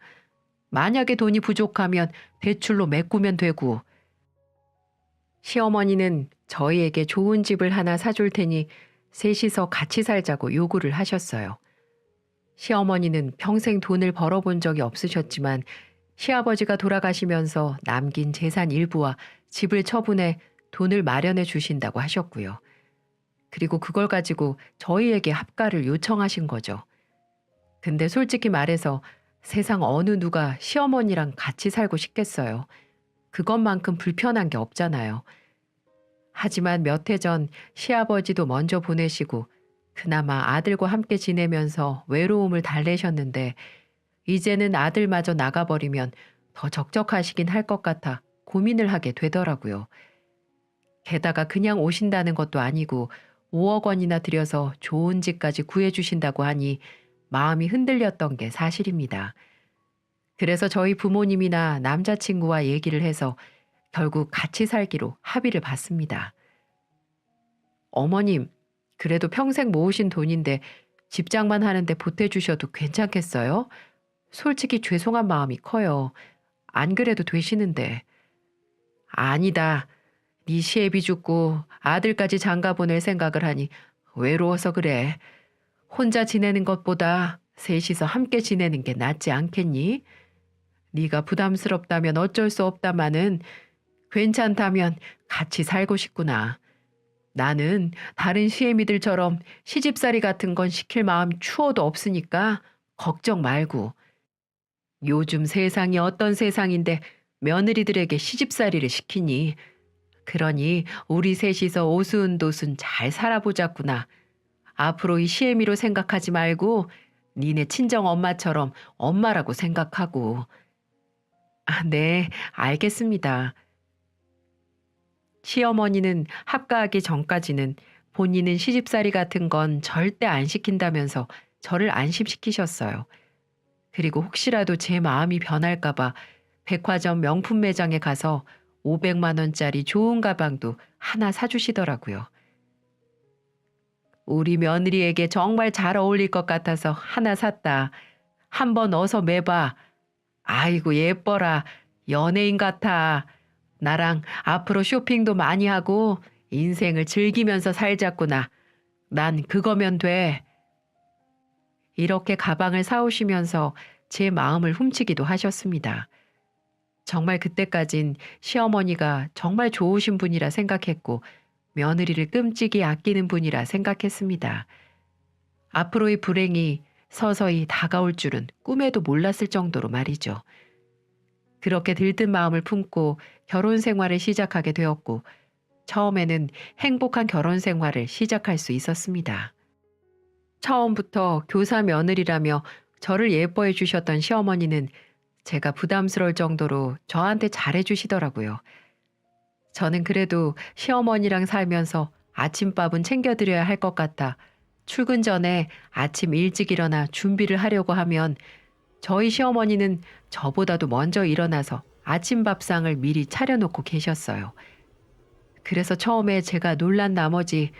만약에 돈이 부족하면 대출로 메꾸면 되고. 시어머니는 저희에게 좋은 집을 하나 사줄 테니 셋이서 같이 살자고 요구를 하셨어요. 시어머니는 평생 돈을 벌어본 적이 없으셨지만 시아버지가 돌아가시면서 남긴 재산 일부와 집을 처분해 돈을 마련해 주신다고 하셨고요. 그리고 그걸 가지고 저희에게 합가를 요청하신 거죠. 근데 솔직히 말해서 세상 어느 누가 시어머니랑 같이 살고 싶겠어요. 그것만큼 불편한 게 없잖아요. 하지만 몇 해 전 시아버지도 먼저 보내시고 그나마 아들과 함께 지내면서 외로움을 달래셨는데 이제는 아들마저 나가버리면 더 적적하시긴 할 것 같아 고민을 하게 되더라고요. 게다가 그냥 오신다는 것도 아니고 5억 원이나 들여서 좋은 집까지 구해주신다고 하니 마음이 흔들렸던 게 사실입니다. 그래서 저희 부모님이나 남자친구와 얘기를 해서 결국 같이 살기로 합의를 봤습니다. 어머님, 그래도 평생 모으신 돈인데 집장만 하는데 보태주셔도 괜찮겠어요? 솔직히 죄송한 마음이 커요. 안 그래도 되시는데. 아니다. 네 시애비 죽고 아들까지 장가 보낼 생각을 하니 외로워서 그래. 혼자 지내는 것보다 셋이서 함께 지내는 게 낫지 않겠니? 네가 부담스럽다면 어쩔 수 없다마는 괜찮다면 같이 살고 싶구나. 나는 다른 시애미들처럼 시집살이 같은 건 시킬 마음 추워도 없으니까 걱정 말고. 요즘 세상이 어떤 세상인데 며느리들에게 시집살이를 시키니. 그러니 우리 셋이서 오순도순 잘 살아보자꾸나. 앞으로 이 시애미로 생각하지 말고 니네 친정 엄마처럼 엄마라고 생각하고. 아, 네, 알겠습니다. 시어머니는 합가하기 전까지는 본인은 시집살이 같은 건 절대 안 시킨다면서 저를 안심시키셨어요. 그리고 혹시라도 제 마음이 변할까봐 백화점 명품 매장에 가서 500만 원짜리 좋은 가방도 하나 사주시더라고요. 우리 며느리에게 정말 잘 어울릴 것 같아서 하나 샀다. 한번 어서 매봐. 아이고 예뻐라. 연예인 같아. 나랑 앞으로 쇼핑도 많이 하고 인생을 즐기면서 살자꾸나. 난 그거면 돼. 이렇게 가방을 사오시면서 제 마음을 훔치기도 하셨습니다. 정말 그때까진 시어머니가 정말 좋으신 분이라 생각했고 며느리를 끔찍이 아끼는 분이라 생각했습니다. 앞으로의 불행이 서서히 다가올 줄은 꿈에도 몰랐을 정도로 말이죠. 그렇게 들뜬 마음을 품고 결혼 생활을 시작하게 되었고 처음에는 행복한 결혼 생활을 시작할 수 있었습니다. 처음부터 교사 며느리라며 저를 예뻐해 주셨던 시어머니는 제가 부담스러울 정도로 저한테 잘해 주시더라고요. 저는 그래도 시어머니랑 살면서 아침밥은 챙겨드려야 할 것 같아 출근 전에 아침 일찍 일어나 준비를 하려고 하면 저희 시어머니는 저보다도 먼저 일어나서 아침 밥상을 미리 차려놓고 계셨어요. 그래서 처음에 제가 놀란 나머지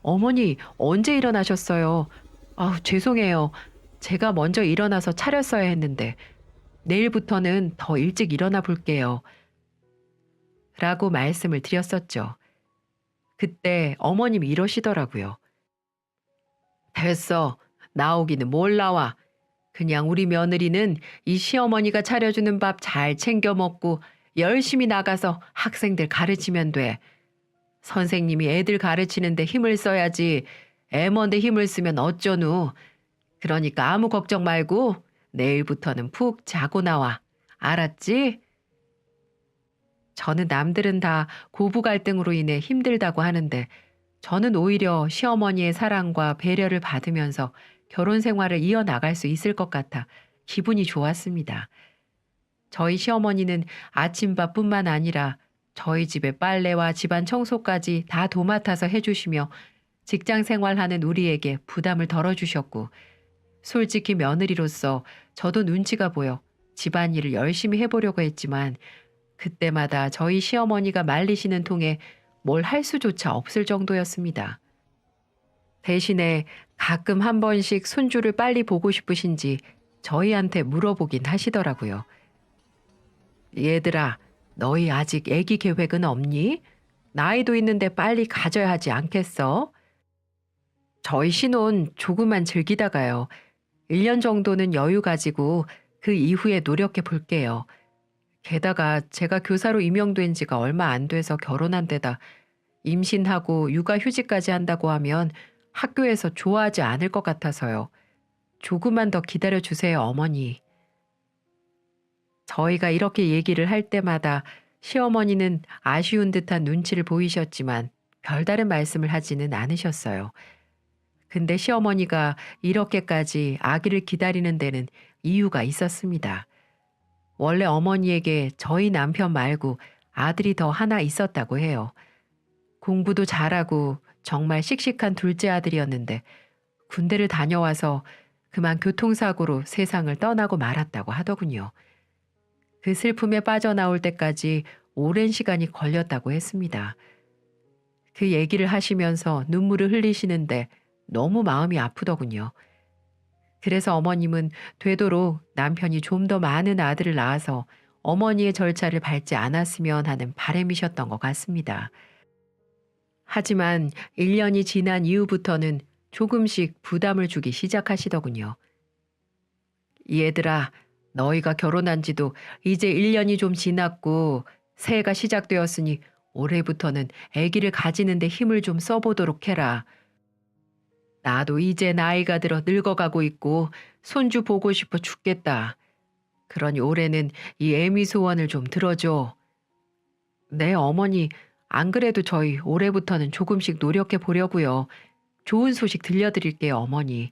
어머니 언제 일어나셨어요? 아우 죄송해요. 제가 먼저 일어나서 차렸어야 했는데 내일부터는 더 일찍 일어나 볼게요. 라고 말씀을 드렸었죠. 그때 어머님이 이러시더라고요. 됐어. 나오기는 뭘 나와. 그냥 우리 며느리는 이 시어머니가 차려주는 밥 잘 챙겨 먹고 열심히 나가서 학생들 가르치면 돼. 선생님이 애들 가르치는데 힘을 써야지. 애먼데 힘을 쓰면 어쩌누. 그러니까 아무 걱정 말고 내일부터는 푹 자고 나와. 알았지? 저는 남들은 다 고부 갈등으로 인해 힘들다고 하는데 저는 오히려 시어머니의 사랑과 배려를 받으면서 결혼 생활을 이어나갈 수 있을 것 같아 기분이 좋았습니다. 저희 시어머니는 아침밥뿐만 아니라 저희 집의 빨래와 집안 청소까지 다 도맡아서 해주시며 직장 생활하는 우리에게 부담을 덜어주셨고 솔직히 며느리로서 저도 눈치가 보여 집안일을 열심히 해보려고 했지만 그때마다 저희 시어머니가 말리시는 통에 뭘 할 수조차 없을 정도였습니다. 대신에 가끔 한 번씩 손주를 빨리 보고 싶으신지 저희한테 물어보긴 하시더라고요. 얘들아, 너희 아직 애기 계획은 없니? 나이도 있는데 빨리 가져야 하지 않겠어? 저희 신혼 조금만 즐기다가요. 1년 정도는 여유 가지고 그 이후에 노력해 볼게요. 게다가 제가 교사로 임용된 지가 얼마 안 돼서 결혼한 데다 임신하고 육아휴직까지 한다고 하면 학교에서 좋아하지 않을 것 같아서요. 조금만 더 기다려 주세요, 어머니. 저희가 이렇게 얘기를 할 때마다 시어머니는 아쉬운 듯한 눈치를 보이셨지만 별다른 말씀을 하지는 않으셨어요. 근데 시어머니가 이렇게까지 아기를 기다리는 데는 이유가 있었습니다. 원래 어머니에게 저희 남편 말고 아들이 더 하나 있었다고 해요. 공부도 잘하고 정말 씩씩한 둘째 아들이었는데 군대를 다녀와서 그만 교통사고로 세상을 떠나고 말았다고 하더군요. 그 슬픔에 빠져나올 때까지 오랜 시간이 걸렸다고 했습니다. 그 얘기를 하시면서 눈물을 흘리시는데 너무 마음이 아프더군요. 그래서 어머님은 되도록 남편이 좀 더 많은 아들을 낳아서 어머니의 절차를 밟지 않았으면 하는 바람이셨던 것 같습니다. 하지만 1년이 지난 이후부터는 조금씩 부담을 주기 시작하시더군요. 얘들아, 너희가 결혼한 지도 이제 1년이 좀 지났고 새해가 시작되었으니 올해부터는 아기를 가지는데 힘을 좀 써보도록 해라. 나도 이제 나이가 들어 늙어가고 있고 손주 보고 싶어 죽겠다. 그러니 올해는 이 애미 소원을 좀 들어줘. 네, 어머니. 안 그래도 저희 올해부터는 조금씩 노력해 보려고요. 좋은 소식 들려드릴게요, 어머니.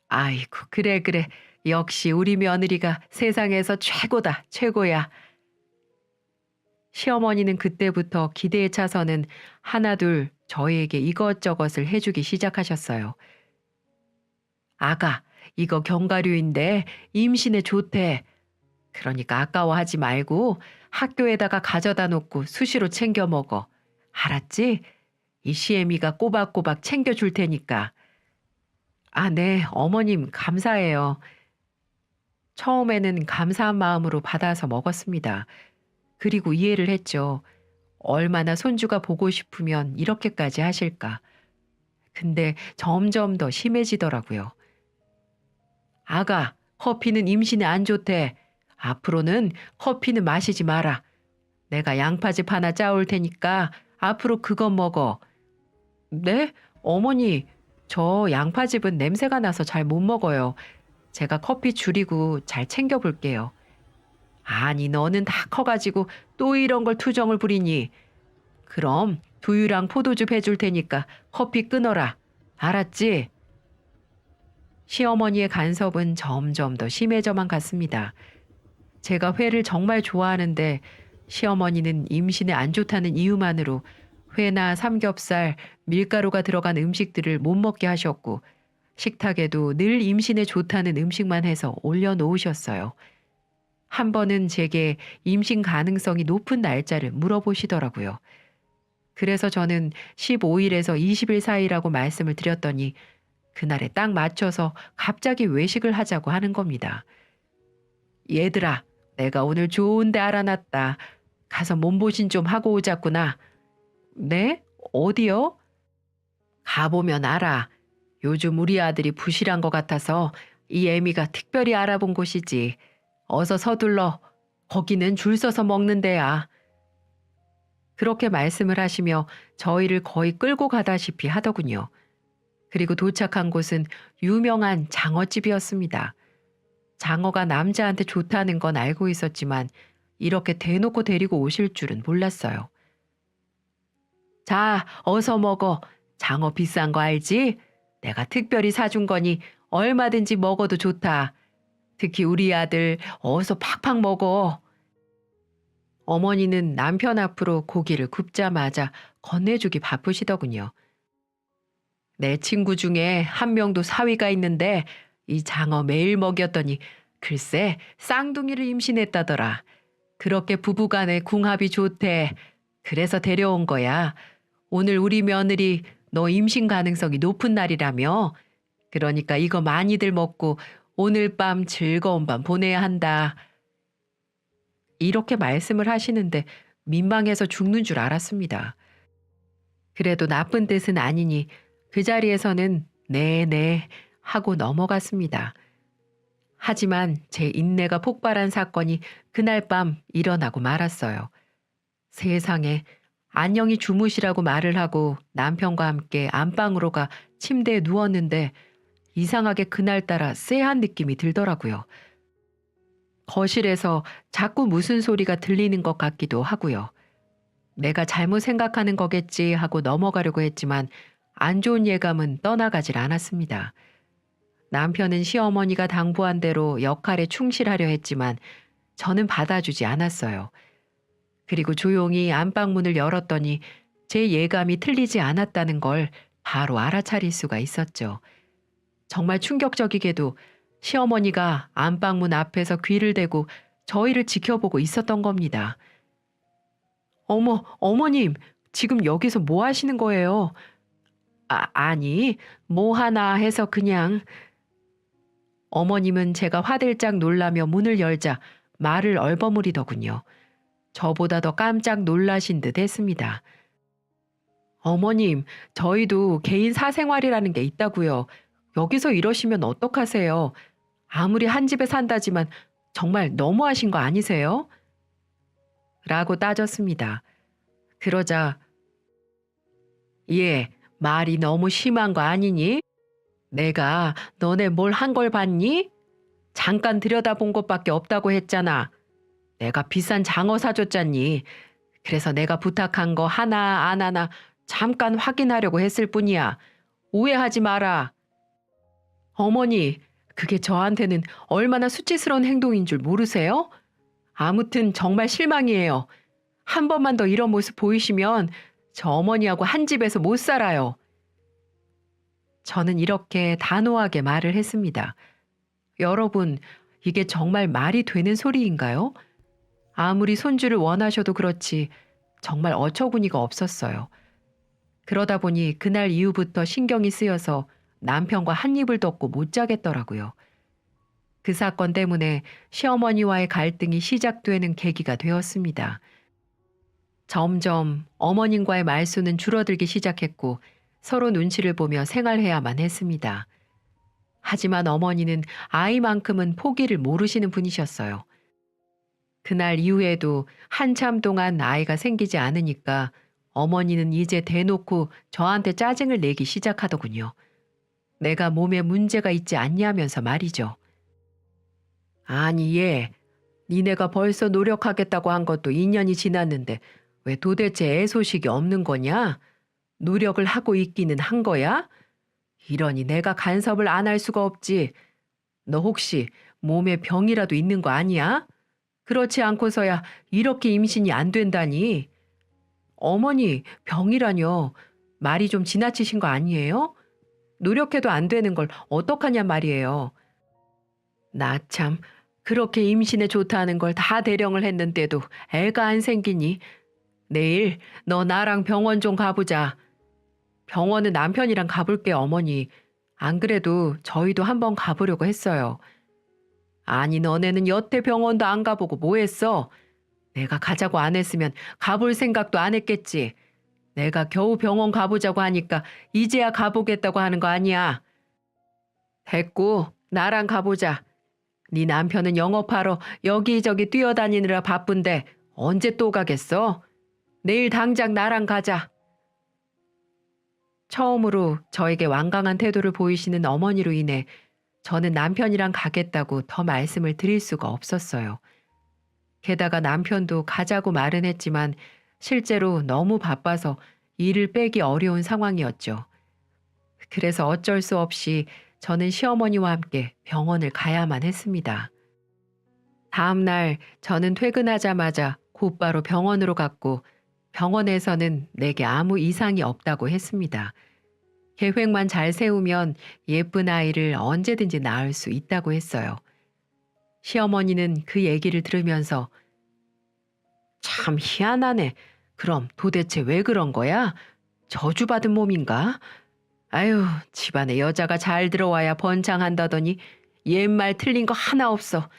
아이고, 그래, 그래. 역시 우리 며느리가 세상에서 최고다, 최고야. 시어머니는 그때부터 기대에 차서는 하나둘 저희에게 이것저것을 해주기 시작하셨어요. 아가, 이거 견과류인데 임신에 좋대. 그러니까 아까워하지 말고 학교에다가 가져다 놓고 수시로 챙겨 먹어. 알았지? 이 시애미가 꼬박꼬박 챙겨줄 테니까. 아, 네, 어머님 감사해요. 처음에는 감사한 마음으로 받아서 먹었습니다. 그리고 이해를 했죠. 얼마나 손주가 보고 싶으면 이렇게까지 하실까. 근데 점점 더 심해지더라고요. 아가, 커피는 임신에 안 좋대. 앞으로는 커피는 마시지 마라. 내가 양파즙 하나 짜올 테니까 앞으로 그것 먹어. 네? 어머니, 저 양파즙은 냄새가 나서 잘 못 먹어요. 제가 커피 줄이고 잘 챙겨볼게요. 아니, 너는 다 커가지고 또 이런 걸 투정을 부리니. 그럼 두유랑 포도즙 해줄 테니까 커피 끊어라. 알았지? 시어머니의 간섭은 점점 더 심해져만 갔습니다. 제가 회를 정말 좋아하는데 시어머니는 임신에 안 좋다는 이유만으로 회나 삼겹살, 밀가루가 들어간 음식들을 못 먹게 하셨고 식탁에도 늘 임신에 좋다는 음식만 해서 올려놓으셨어요. 한 번은 제게 임신 가능성이 높은 날짜를 물어보시더라고요. 그래서 저는 15일에서 20일 사이라고 말씀을 드렸더니 그날에 딱 맞춰서 갑자기 외식을 하자고 하는 겁니다. 얘들아, 내가 오늘 좋은 데 알아놨다. 가서 몸보신 좀 하고 오자꾸나. 네? 어디요? 가보면 알아. 요즘 우리 아들이 부실한 것 같아서 이 애미가 특별히 알아본 곳이지. 어서 서둘러. 거기는 줄 서서 먹는 데야. 그렇게 말씀을 하시며 저희를 거의 끌고 가다시피 하더군요. 그리고 도착한 곳은 유명한 장어집이었습니다. 장어가 남자한테 좋다는 건 알고 있었지만 이렇게 대놓고 데리고 오실 줄은 몰랐어요. 자, 어서 먹어. 장어 비싼 거 알지? 내가 특별히 사준 거니 얼마든지 먹어도 좋다. 특히 우리 아들 어서 팍팍 먹어. 어머니는 남편 앞으로 고기를 굽자마자 건네주기 바쁘시더군요. 내 친구 중에 한 명도 사위가 있는데 이 장어 매일 먹였더니 글쎄 쌍둥이를 임신했다더라. 그렇게 부부간에 궁합이 좋대. 그래서 데려온 거야. 오늘 우리 며느리 너 임신 가능성이 높은 날이라며. 그러니까 이거 많이들 먹고 오늘 밤 즐거운 밤 보내야 한다. 이렇게 말씀을 하시는데 민망해서 죽는 줄 알았습니다. 그래도 나쁜 뜻은 아니니 그 자리에서는 네네 하고 넘어갔습니다. 하지만 제 인내가 폭발한 사건이 그날 밤 일어나고 말았어요. 세상에 안녕히 주무시라고 말을 하고 남편과 함께 안방으로 가 침대에 누웠는데 이상하게 그날따라 쎄한 느낌이 들더라고요. 거실에서 자꾸 무슨 소리가 들리는 것 같기도 하고요. 내가 잘못 생각하는 거겠지 하고 넘어가려고 했지만 안 좋은 예감은 떠나가질 않았습니다. 남편은 시어머니가 당부한 대로 역할에 충실하려 했지만 저는 받아주지 않았어요. 그리고 조용히 안방문을 열었더니 제 예감이 틀리지 않았다는 걸 바로 알아차릴 수가 있었죠. 정말 충격적이게도 시어머니가 안방문 앞에서 귀를 대고 저희를 지켜보고 있었던 겁니다. 어머, 어머님, 지금 여기서 뭐 하시는 거예요? 아니, 뭐 하나 해서 그냥. 어머님은 제가 화들짝 놀라며 문을 열자 말을 얼버무리더군요. 저보다 더 깜짝 놀라신 듯 했습니다. 어머님, 저희도 개인 사생활이라는 게 있다고요. 여기서 이러시면 어떡하세요? 아무리 한 집에 산다지만 정말 너무하신 거 아니세요? 라고 따졌습니다. 그러자 예, 말이 너무 심한 거 아니니? 내가 너네 뭘 한 걸 봤니? 잠깐 들여다본 것밖에 없다고 했잖아. 내가 비싼 장어 사줬잖니. 그래서 내가 부탁한 거 하나 안 하나 잠깐 확인하려고 했을 뿐이야. 오해하지 마라. 어머니, 그게 저한테는 얼마나 수치스러운 행동인 줄 모르세요? 아무튼 정말 실망이에요. 한 번만 더 이런 모습 보이시면 저 어머니하고 한 집에서 못 살아요. 저는 이렇게 단호하게 말을 했습니다. 여러분, 이게 정말 말이 되는 소리인가요? 아무리 손주를 원하셔도 그렇지 정말 어처구니가 없었어요. 그러다 보니 그날 이후부터 신경이 쓰여서 남편과 한 입을 덮고 못 자겠더라고요. 그 사건 때문에 시어머니와의 갈등이 시작되는 계기가 되었습니다. 점점 어머님과의 말수는 줄어들기 시작했고 서로 눈치를 보며 생활해야만 했습니다. 하지만 어머니는 아이만큼은 포기를 모르시는 분이셨어요. 그날 이후에도 한참 동안 아이가 생기지 않으니까 어머니는 이제 대놓고 저한테 짜증을 내기 시작하더군요. 내가 몸에 문제가 있지 않냐면서 말이죠. 아니 얘, 니네가 벌써 노력하겠다고 한 것도 2년이 지났는데 왜 도대체 애 소식이 없는 거냐? 노력을 하고 있기는 한 거야? 이러니 내가 간섭을 안 할 수가 없지. 너 혹시 몸에 병이라도 있는 거 아니야? 그렇지 않고서야 이렇게 임신이 안 된다니. 어머니, 병이라뇨. 말이 좀 지나치신 거 아니에요? 노력해도 안 되는 걸 어떡하냔 말이에요. 나 참, 그렇게 임신에 좋다는 걸 다 대령을 했는데도 애가 안 생기니. 내일 너 나랑 병원 좀 가보자. 병원은 남편이랑 가볼게, 어머니. 안 그래도 저희도 한번 가보려고 했어요. 아니, 너네는 여태 병원도 안 가보고 뭐 했어? 내가 가자고 안 했으면 가볼 생각도 안 했겠지. 내가 겨우 병원 가보자고 하니까 이제야 가보겠다고 하는 거 아니야. 됐고, 나랑 가보자. 네 남편은 영업하러 여기저기 뛰어다니느라 바쁜데 언제 또 가겠어? 내일 당장 나랑 가자. 처음으로 저에게 완강한 태도를 보이시는 어머니로 인해 저는 남편이랑 가겠다고 더 말씀을 드릴 수가 없었어요. 게다가 남편도 가자고 말은 했지만 실제로 너무 바빠서 일을 빼기 어려운 상황이었죠. 그래서 어쩔 수 없이 저는 시어머니와 함께 병원을 가야만 했습니다. 다음 날 저는 퇴근하자마자 곧바로 병원으로 갔고 병원에서는 내게 아무 이상이 없다고 했습니다. 계획만 잘 세우면 예쁜 아이를 언제든지 낳을 수 있다고 했어요. 시어머니는 그 얘기를 들으면서 참 희한하네. 그럼 도대체 왜 그런 거야? 저주받은 몸인가? 아유, 집안에 여자가 잘 들어와야 번창한다더니 옛말 틀린 거 하나 없어.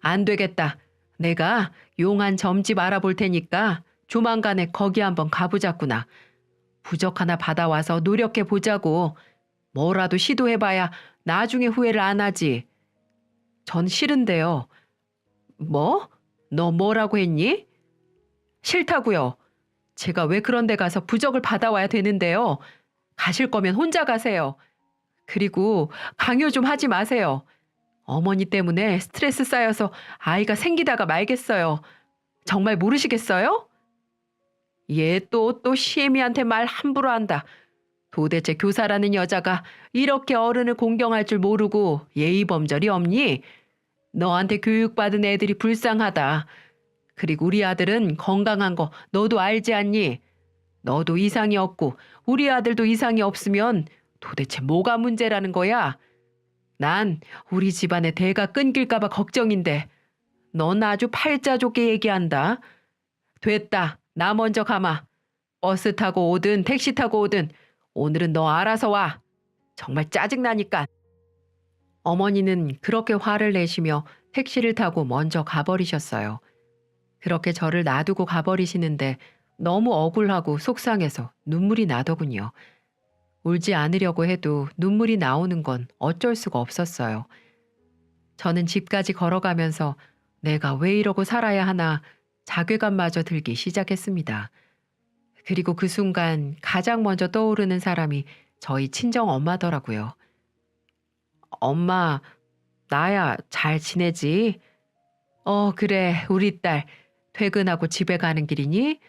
안 되겠다. 내가 용한 점집 알아볼 테니까 조만간에 거기 한번 가보자꾸나. 부적 하나 받아와서 노력해 보자고. 뭐라도 시도해봐야 나중에 후회를 안 하지. 전 싫은데요. 뭐? 너 뭐라고 했니? 싫다고요. 제가 왜 그런 데 가서 부적을 받아와야 되는데요. 가실 거면 혼자 가세요. 그리고 강요 좀 하지 마세요. 어머니 때문에 스트레스 쌓여서 아이가 생기다가 말겠어요. 정말 모르시겠어요? 얘 또 시애미한테 말 함부로 한다. 도대체 교사라는 여자가 이렇게 어른을 공경할 줄 모르고 예의범절이 없니? 너한테 교육받은 애들이 불쌍하다. 그리고 우리 아들은 건강한 거 너도 알지 않니? 너도 이상이 없고 우리 아들도 이상이 없으면 도대체 뭐가 문제라는 거야? 난 우리 집안의 대가 끊길까 봐 걱정인데 넌 아주 팔자 좋게 얘기한다. 됐다. 나 먼저 가마. 버스 타고 오든 택시 타고 오든 오늘은 너 알아서 와. 정말 짜증나니까. 어머니는 그렇게 화를 내시며 택시를 타고 먼저 가버리셨어요. 그렇게 저를 놔두고 가버리시는데 너무 억울하고 속상해서 눈물이 나더군요. 울지 않으려고 해도 눈물이 나오는 건 어쩔 수가 없었어요. 저는 집까지 걸어가면서 내가 왜 이러고 살아야 하나 자괴감마저 들기 시작했습니다. 그리고 그 순간 가장 먼저 떠오르는 사람이 저희 친정 엄마더라고요. 엄마, 나야 잘 지내지? 그래, 우리 딸. 퇴근하고 집에 가는 길이니?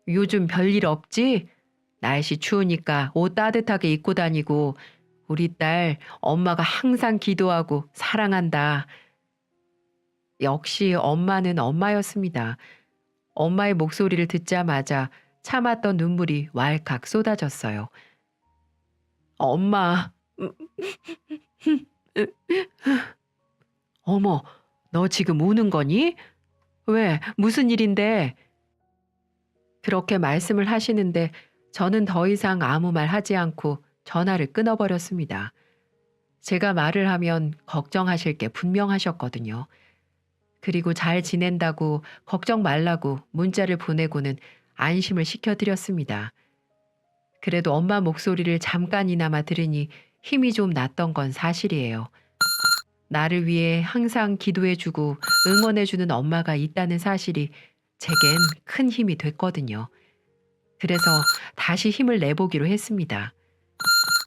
요즘 별일 없지? 날씨 추우니까 옷 따뜻하게 입고 다니고 우리 딸 엄마가 항상 기도하고 사랑한다. 역시 엄마는 엄마였습니다. 엄마의 목소리를 듣자마자 참았던 눈물이 왈칵 쏟아졌어요. 엄마. 어머, 너 지금 우는 거니? 왜, 무슨 일인데? 그렇게 말씀을 하시는데 저는 더 이상 아무 말 하지 않고 전화를 끊어버렸습니다. 제가 말을 하면 걱정하실 게 분명하셨거든요. 그리고 잘 지낸다고 걱정 말라고 문자를 보내고는 안심을 시켜드렸습니다. 그래도 엄마 목소리를 잠깐이나마 들으니 힘이 좀 났던 건 사실이에요. 나를 위해 항상 기도해주고 응원해주는 엄마가 있다는 사실이 제겐 큰 힘이 됐거든요. 그래서 다시 힘을 내보기로 했습니다.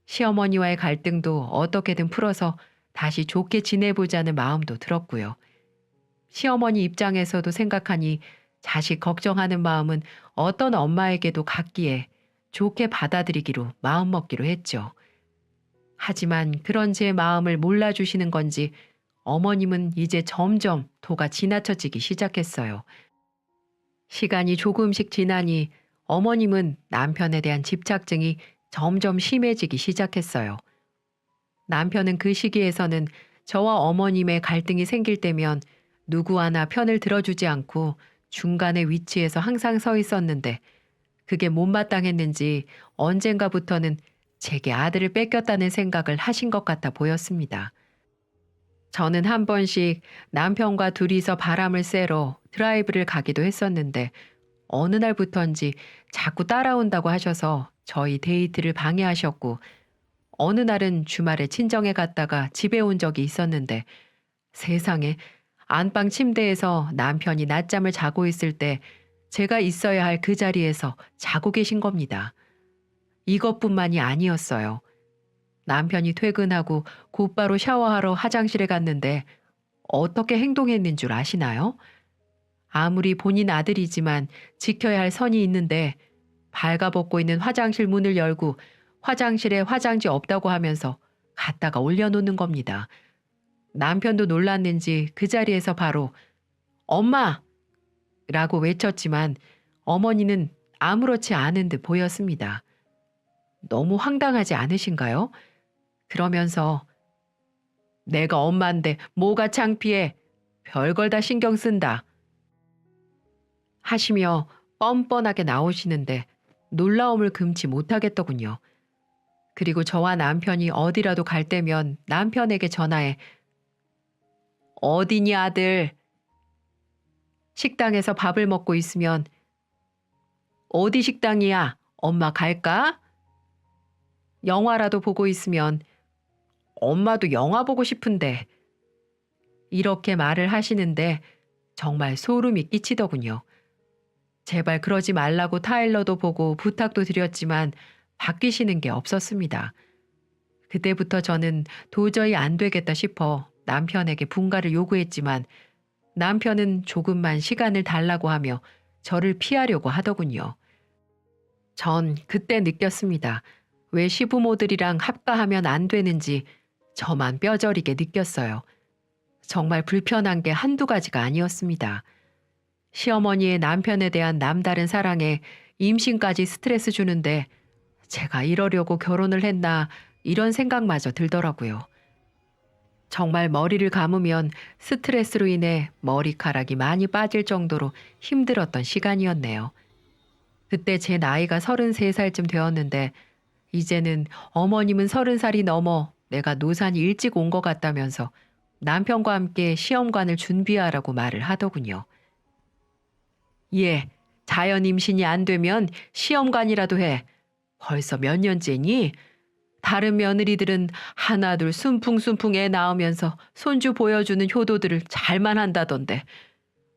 시어머니와의 갈등도 어떻게든 풀어서 다시 좋게 지내보자는 마음도 들었고요. 시어머니 입장에서도 생각하니 자식 걱정하는 마음은 어떤 엄마에게도 같기에 좋게 받아들이기로 마음먹기로 했죠. 하지만 그런 제 마음을 몰라주시는 건지 어머님은 이제 점점 도가 지나쳐지기 시작했어요. 시간이 조금씩 지나니 어머님은 남편에 대한 집착증이 점점 심해지기 시작했어요. 남편은 그 시기에서는 저와 어머님의 갈등이 생길 때면 누구 하나 편을 들어주지 않고 중간에 위치해서 항상 서 있었는데 그게 못마땅했는지 언젠가부터는 제게 아들을 뺏겼다는 생각을 하신 것 같아 보였습니다. 저는 한 번씩 남편과 둘이서 바람을 쐬러 드라이브를 가기도 했었는데 어느 날부턴지 자꾸 따라온다고 하셔서 저희 데이트를 방해하셨고 어느 날은 주말에 친정에 갔다가 집에 온 적이 있었는데 세상에 안방 침대에서 남편이 낮잠을 자고 있을 때 제가 있어야 할 그 자리에서 자고 계신 겁니다. 이것뿐만이 아니었어요. 남편이 퇴근하고 곧바로 샤워하러 화장실에 갔는데 어떻게 행동했는 줄 아시나요? 아무리 본인 아들이지만 지켜야 할 선이 있는데 발가벗고 있는 화장실 문을 열고 화장실에 화장지 없다고 하면서 갖다가 올려놓는 겁니다. 남편도 놀랐는지 그 자리에서 바로 엄마! 라고 외쳤지만 어머니는 아무렇지 않은 듯 보였습니다. 너무 황당하지 않으신가요? 그러면서 내가 엄마인데 뭐가 창피해. 별걸 다 신경 쓴다. 하시며 뻔뻔하게 나오시는데 놀라움을 금치 못하겠더군요. 그리고 저와 남편이 어디라도 갈 때면 남편에게 전화해 어디니 아들. 식당에서 밥을 먹고 있으면 어디 식당이야? 엄마 갈까? 영화라도 보고 있으면 엄마도 영화 보고 싶은데. 이렇게 말을 하시는데 정말 소름이 끼치더군요. 제발 그러지 말라고 타일러도 보고 부탁도 드렸지만 바뀌시는 게 없었습니다. 그때부터 저는 도저히 안 되겠다 싶어 남편에게 분가를 요구했지만 남편은 조금만 시간을 달라고 하며 저를 피하려고 하더군요. 전 그때 느꼈습니다. 왜 시부모들이랑 합가하면 안 되는지 저만 뼈저리게 느꼈어요. 정말 불편한 게 한두 가지가 아니었습니다. 시어머니의 남편에 대한 남다른 사랑에 임신까지 스트레스 주는데 제가 이러려고 결혼을 했나 이런 생각마저 들더라고요. 정말 머리를 감으면 스트레스로 인해 머리카락이 많이 빠질 정도로 힘들었던 시간이었네요. 그때 제 나이가 33살쯤 되었는데 이제는 어머님은 30살이 넘어 내가 노산이 일찍 온 것 같다면서 남편과 함께 시험관을 준비하라고 말을 하더군요. 예, 자연 임신이 안 되면 시험관이라도 해. 벌써 몇 년째니? 다른 며느리들은 하나둘 순풍순풍 애 낳으면서 손주 보여주는 효도들을 잘만 한다던데.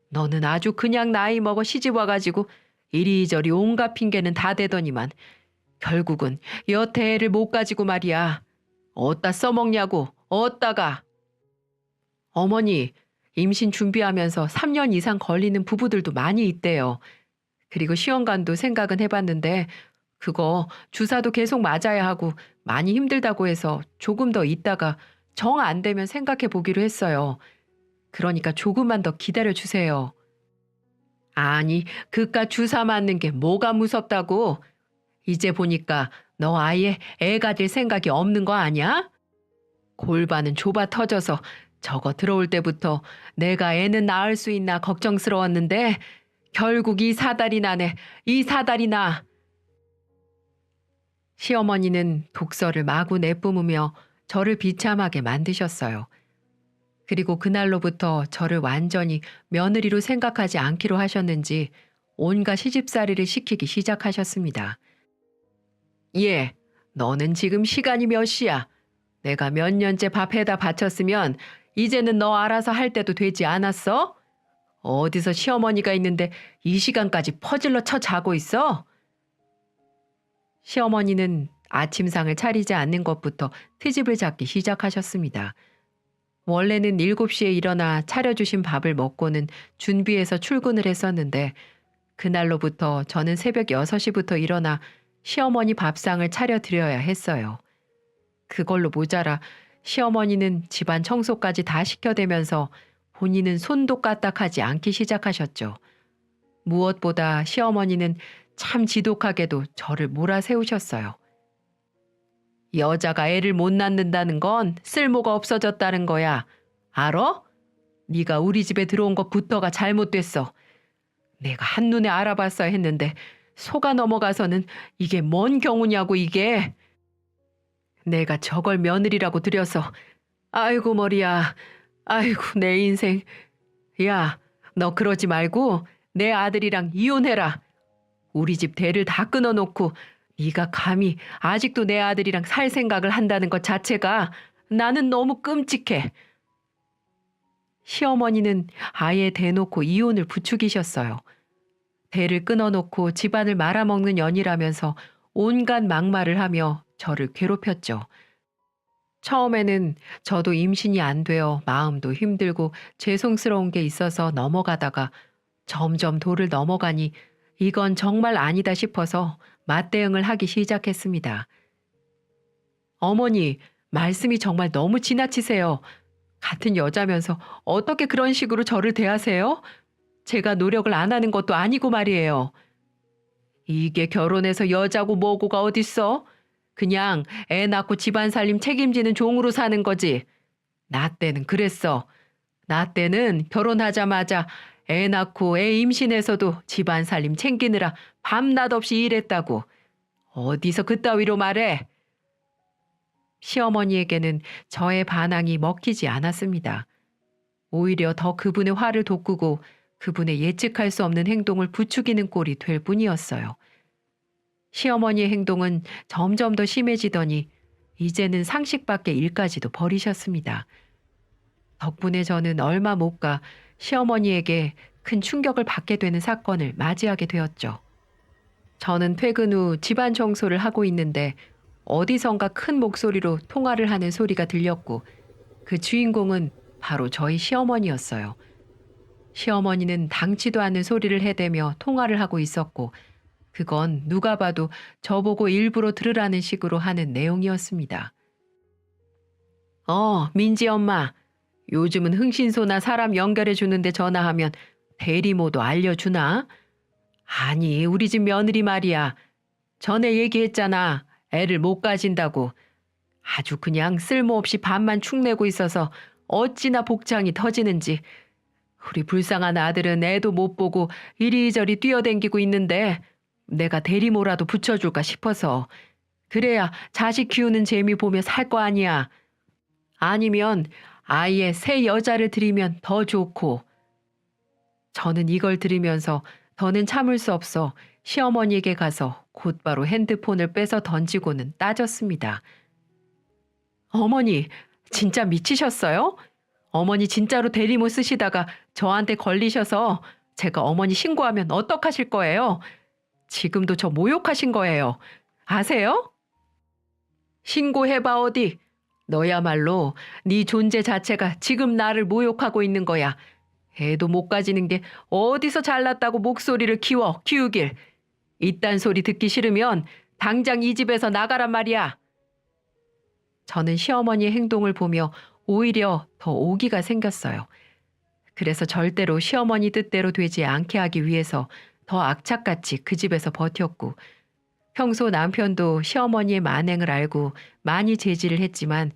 너는 아주 그냥 나이 먹어 시집 와가지고 이리저리 온갖 핑계는 다 대더니만 결국은 여태 애를 못 가지고 말이야. 어디다 써먹냐고, 어디다가. 어머니, 임신 준비하면서 3년 이상 걸리는 부부들도 많이 있대요. 그리고 시험관도 생각은 해봤는데 그거 주사도 계속 맞아야 하고 많이 힘들다고 해서 조금 더 있다가 정 안 되면 생각해 보기로 했어요. 그러니까 조금만 더 기다려 주세요. 아니, 그깟 주사 맞는 게 뭐가 무섭다고? 이제 보니까 너 아예 애 가질 생각이 없는 거 아니야? 골반은 좁아 터져서 저거 들어올 때부터 내가 애는 낳을 수 있나 걱정스러웠는데 결국 이 사달이 나네. 이 사달이 나. 시어머니는 독서를 마구 내뿜으며 저를 비참하게 만드셨어요. 그리고 그날로부터 저를 완전히 며느리로 생각하지 않기로 하셨는지 온갖 시집살이를 시키기 시작하셨습니다. 예, 너는 지금 시간이 몇 시야? 내가 몇 년째 밥 해다 바쳤으면 이제는 너 알아서 할 때도 되지 않았어? 어디서 시어머니가 있는데 이 시간까지 퍼질러 쳐 자고 있어? 시어머니는 아침상을 차리지 않는 것부터 트집을 잡기 시작하셨습니다. 원래는 7시에 일어나 차려주신 밥을 먹고는 준비해서 출근을 했었는데 그날로부터 저는 새벽 6시부터 일어나 시어머니 밥상을 차려드려야 했어요. 그걸로 모자라 시어머니는 집안 청소까지 다 시켜대면서 본인은 손도 까딱하지 않기 시작하셨죠. 무엇보다 시어머니는 참 지독하게도 저를 몰아세우셨어요. 여자가 애를 못 낳는다는 건 쓸모가 없어졌다는 거야. 알어? 네가 우리 집에 들어온 것부터가 잘못됐어. 내가 한눈에 알아봤어야 했는데 속아 넘어가서는 이게 뭔 경우냐고 이게. 내가 저걸 며느리라고 들여서 아이고 머리야. 아이고 내 인생. 야, 너 그러지 말고 내 아들이랑 이혼해라. 우리 집 대를 다 끊어놓고 네가 감히 아직도 내 아들이랑 살 생각을 한다는 것 자체가 나는 너무 끔찍해. 시어머니는 아예 대놓고 이혼을 부추기셨어요. 대를 끊어놓고 집안을 말아먹는 년이라면서 온갖 막말을 하며 저를 괴롭혔죠. 처음에는 저도 임신이 안 되어 마음도 힘들고 죄송스러운 게 있어서 넘어가다가 점점 도를 넘어가니 이건 정말 아니다 싶어서 맞대응을 하기 시작했습니다. 어머니, 말씀이 정말 너무 지나치세요. 같은 여자면서 어떻게 그런 식으로 저를 대하세요? 제가 노력을 안 하는 것도 아니고 말이에요. 이게 결혼해서 여자고 뭐고가 어딨어? 그냥 애 낳고 집안 살림 책임지는 종으로 사는 거지. 나 때는 그랬어. 나 때는 결혼하자마자 애 낳고 애 임신해서도 집안 살림 챙기느라 밤낮 없이 일했다고. 어디서 그따위로 말해? 시어머니에게는 저의 반항이 먹히지 않았습니다. 오히려 더 그분의 화를 돋구고 그분의 예측할 수 없는 행동을 부추기는 꼴이 될 뿐이었어요. 시어머니의 행동은 점점 더 심해지더니 이제는 상식 밖의 일까지도 벌이셨습니다. 덕분에 저는 얼마 못 가 시어머니에게 큰 충격을 받게 되는 사건을 맞이하게 되었죠. 저는 퇴근 후 집안 청소를 하고 있는데 어디선가 큰 목소리로 통화를 하는 소리가 들렸고 그 주인공은 바로 저희 시어머니였어요. 시어머니는 당치도 않는 소리를 해대며 통화를 하고 있었고 그건 누가 봐도 저보고 일부러 들으라는 식으로 하는 내용이었습니다. 민지 엄마. 요즘은 흥신소나 사람 연결해 주는데 전화하면 대리모도 알려주나? 아니, 우리 집 며느리 말이야. 전에 얘기했잖아. 애를 못 가진다고. 아주 그냥 쓸모없이 밥만 축내고 있어서 어찌나 복장이 터지는지. 우리 불쌍한 아들은 애도 못 보고 이리저리 뛰어댕기고 있는데 내가 대리모라도 붙여줄까 싶어서. 그래야 자식 키우는 재미 보며 살 거 아니야. 아니면 아예 새 여자를 들이면 더 좋고. 저는 이걸 들으면서 더는 참을 수 없어 시어머니에게 가서 곧바로 핸드폰을 빼서 던지고는 따졌습니다. 어머니, 진짜 미치셨어요? 어머니 진짜로 대리모 쓰시다가 저한테 걸리셔서 제가 어머니 신고하면 어떡하실 거예요? 지금도 저 모욕하신 거예요. 아세요? 신고해봐 어디. 너야말로 네 존재 자체가 지금 나를 모욕하고 있는 거야. 애도 못 가지는 게 어디서 잘났다고 목소리를 키우길. 이딴 소리 듣기 싫으면 당장 이 집에서 나가란 말이야. 저는 시어머니의 행동을 보며 오히려 더 오기가 생겼어요. 그래서 절대로 시어머니 뜻대로 되지 않게 하기 위해서 더 악착같이 그 집에서 버텼고 평소 남편도 시어머니의 만행을 알고 많이 제지를 했지만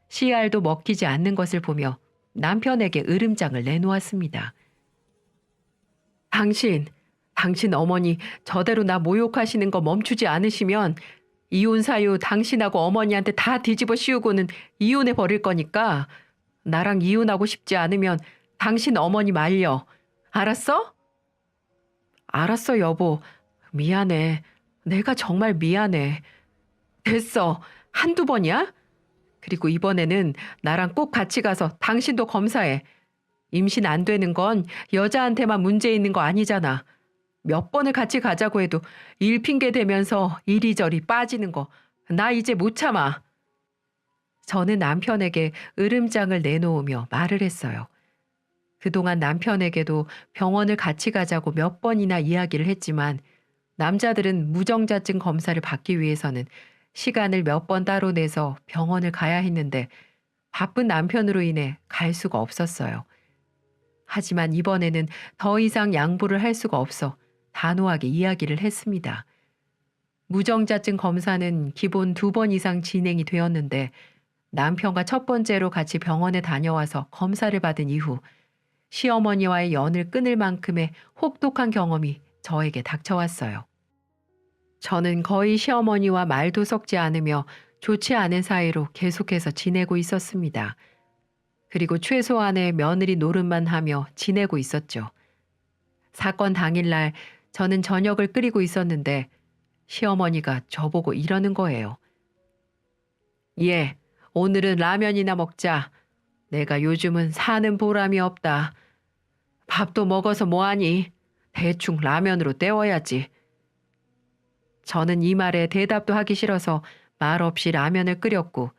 씨알도 먹히지 않는 것을 보며 남편에게 으름장을 내놓았습니다. 당신 어머니 저대로 나 모욕하시는 거 멈추지 않으시면 이혼 사유 당신하고 어머니한테 다 뒤집어 씌우고는 이혼해 버릴 거니까 나랑 이혼하고 싶지 않으면 당신 어머니 말려. 알았어? 알았어 여보. 미안해. 내가 정말 미안해. 됐어. 한두 번이야? 그리고 이번에는 나랑 꼭 같이 가서 당신도 검사해. 임신 안 되는 건 여자한테만 문제 있는 거 아니잖아. 몇 번을 같이 가자고 해도 일 핑계 대면서 이리저리 빠지는 거 나 이제 못 참아. 저는 남편에게 으름장을 내놓으며 말을 했어요. 그동안 남편에게도 병원을 같이 가자고 몇 번이나 이야기를 했지만 남자들은 무정자증 검사를 받기 위해서는 시간을 몇 번 따로 내서 병원을 가야 했는데 바쁜 남편으로 인해 갈 수가 없었어요. 하지만 이번에는 더 이상 양보를 할 수가 없어 단호하게 이야기를 했습니다. 무정자증 검사는 기본 2번 이상 진행이 되었는데 남편과 첫 번째로 같이 병원에 다녀와서 검사를 받은 이후 시어머니와의 연을 끊을 만큼의 혹독한 경험이 저에게 닥쳐왔어요. 저는 거의 시어머니와 말도 섞지 않으며 좋지 않은 사이로 계속해서 지내고 있었습니다. 그리고 최소한의 며느리 노릇만 하며 지내고 있었죠. 사건 당일날 저는 저녁을 끓이고 있었는데 시어머니가 저보고 이러는 거예요. "얘, 오늘은 라면이나 먹자. 내가 요즘은 사는 보람이 없다. 밥도 먹어서 뭐하니? 대충 라면으로 때워야지." 저는 이 말에 대답도 하기 싫어서 말없이 라면을 끓였고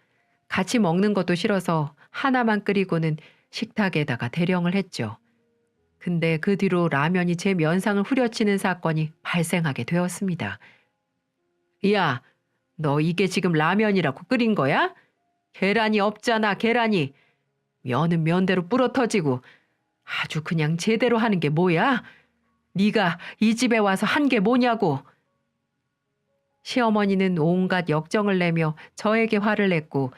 같이 먹는 것도 싫어서 하나만 끓이고는 식탁에다가 대령을 했죠. 근데 그 뒤로 라면이 제 면상을 후려치는 사건이 발생하게 되었습니다. "야, 너 이게 지금 라면이라고 끓인 거야? 계란이 없잖아, 계란이. 면은 면대로 불어터지고 아주 그냥 제대로 하는 게 뭐야? 네가 이 집에 와서 한 게 뭐냐고." 시어머니는 온갖 역정을 내며 저에게 화를 냈고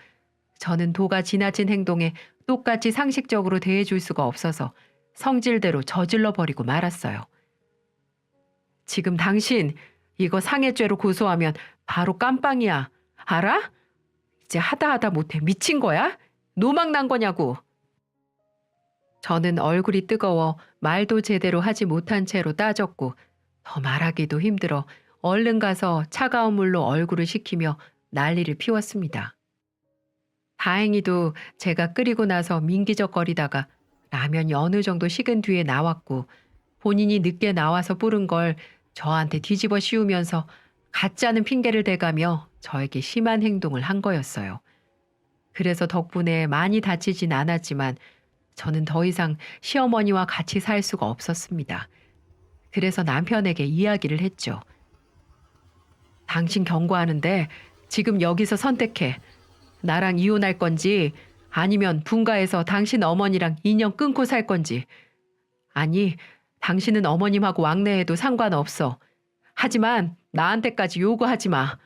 저는 도가 지나친 행동에 똑같이 상식적으로 대해줄 수가 없어서 성질대로 저질러 버리고 말았어요. "지금 당신 이거 상해죄로 고소하면 바로 깜빵이야. 알아? 이제 하다 못해 미친 거야? 노망 난 거냐고." 저는 얼굴이 뜨거워 말도 제대로 하지 못한 채로 따졌고 더 말하기도 힘들어 얼른 가서 차가운 물로 얼굴을 식히며 난리를 피웠습니다. 다행히도 제가 끓이고 나서 민기적거리다가 라면이 어느 정도 식은 뒤에 나왔고 본인이 늦게 나와서 뿌른 걸 저한테 뒤집어 씌우면서 가짜는 핑계를 대가며 저에게 심한 행동을 한 거였어요. 그래서 덕분에 많이 다치진 않았지만 저는 더 이상 시어머니와 같이 살 수가 없었습니다. 그래서 남편에게 이야기를 했죠. "당신 경고하는데 지금 여기서 선택해. 나랑 이혼할 건지 아니면 분가해서 당신 어머니랑 인연 끊고 살 건지. 아니, 당신은 어머님하고 왕래해도 상관없어. 하지만 나한테까지 요구하지 마.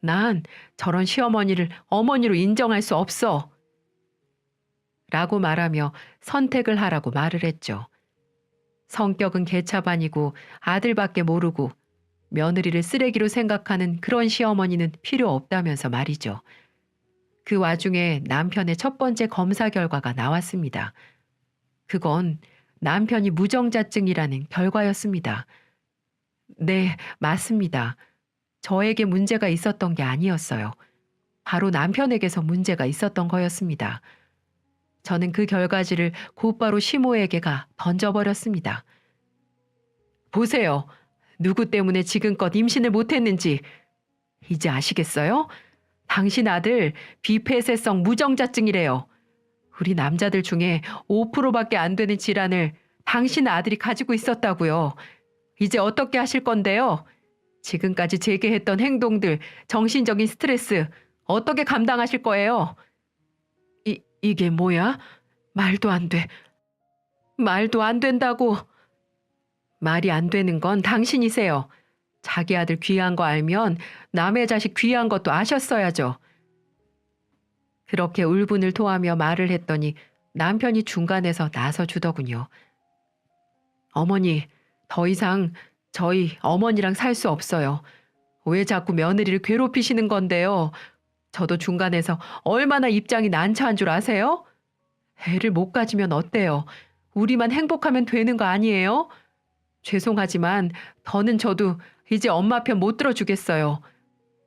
난 저런 시어머니를 어머니로 인정할 수 없어." 라고 말하며 선택을 하라고 말을 했죠. 성격은 개차반이고 아들밖에 모르고 며느리를 쓰레기로 생각하는 그런 시어머니는 필요 없다면서 말이죠. 그 와중에 남편의 첫 번째 검사 결과가 나왔습니다. 그건 남편이 무정자증이라는 결과였습니다. 네, 맞습니다. 저에게 문제가 있었던 게 아니었어요. 바로 남편에게서 문제가 있었던 거였습니다. 저는 그 결과지를 곧바로 시모에게 가 던져버렸습니다. "보세요. 누구 때문에 지금껏 임신을 못했는지 이제 아시겠어요? 당신 아들 비폐쇄성 무정자증이래요. 우리 남자들 중에 5%밖에 안 되는 질환을 당신 아들이 가지고 있었다고요. 이제 어떻게 하실 건데요? 지금까지 제게 했던 행동들, 정신적인 스트레스 어떻게 감당하실 거예요?" 이게 뭐야? 말도 안 돼. 말도 안 된다고. 말이 안 되는 건 당신이세요. 자기 아들 귀한 거 알면 남의 자식 귀한 것도 아셨어야죠. 그렇게 울분을 토하며 말을 했더니 남편이 중간에서 나서 주더군요. "어머니, 더 이상 저희 어머니랑 살 수 없어요. 왜 자꾸 며느리를 괴롭히시는 건데요? 저도 중간에서 얼마나 입장이 난처한 줄 아세요? 애를 못 가지면 어때요? 우리만 행복하면 되는 거 아니에요? 죄송하지만 더는 저도 이제 엄마 편 못 들어주겠어요.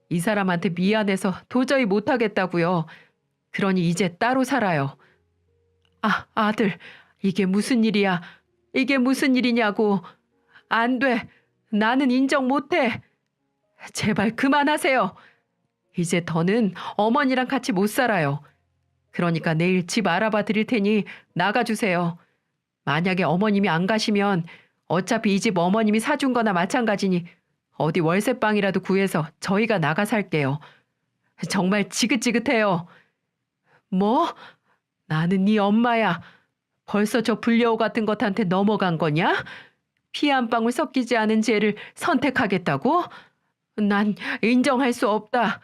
이 사람한테 미안해서 도저히 못하겠다고요. 그러니 이제 따로 살아요." "아, 아들, 이게 무슨 일이야? 이게 무슨 일이냐고. 안 돼. 나는 인정 못해. 제발 그만하세요. 이제 더는 어머니랑 같이 못 살아요. 그러니까 내일 집 알아봐 드릴 테니 나가주세요. 만약에 어머님이 안 가시면 어차피 이 집 어머님이 사준 거나 마찬가지니 어디 월세방이라도 구해서 저희가 나가 살게요. 정말 지긋지긋해요." "뭐? 나는 네 엄마야. 벌써 저 불려우 같은 것한테 넘어간 거냐? 피 한 방울 섞이지 않은 죄를 선택하겠다고? 난 인정할 수 없다.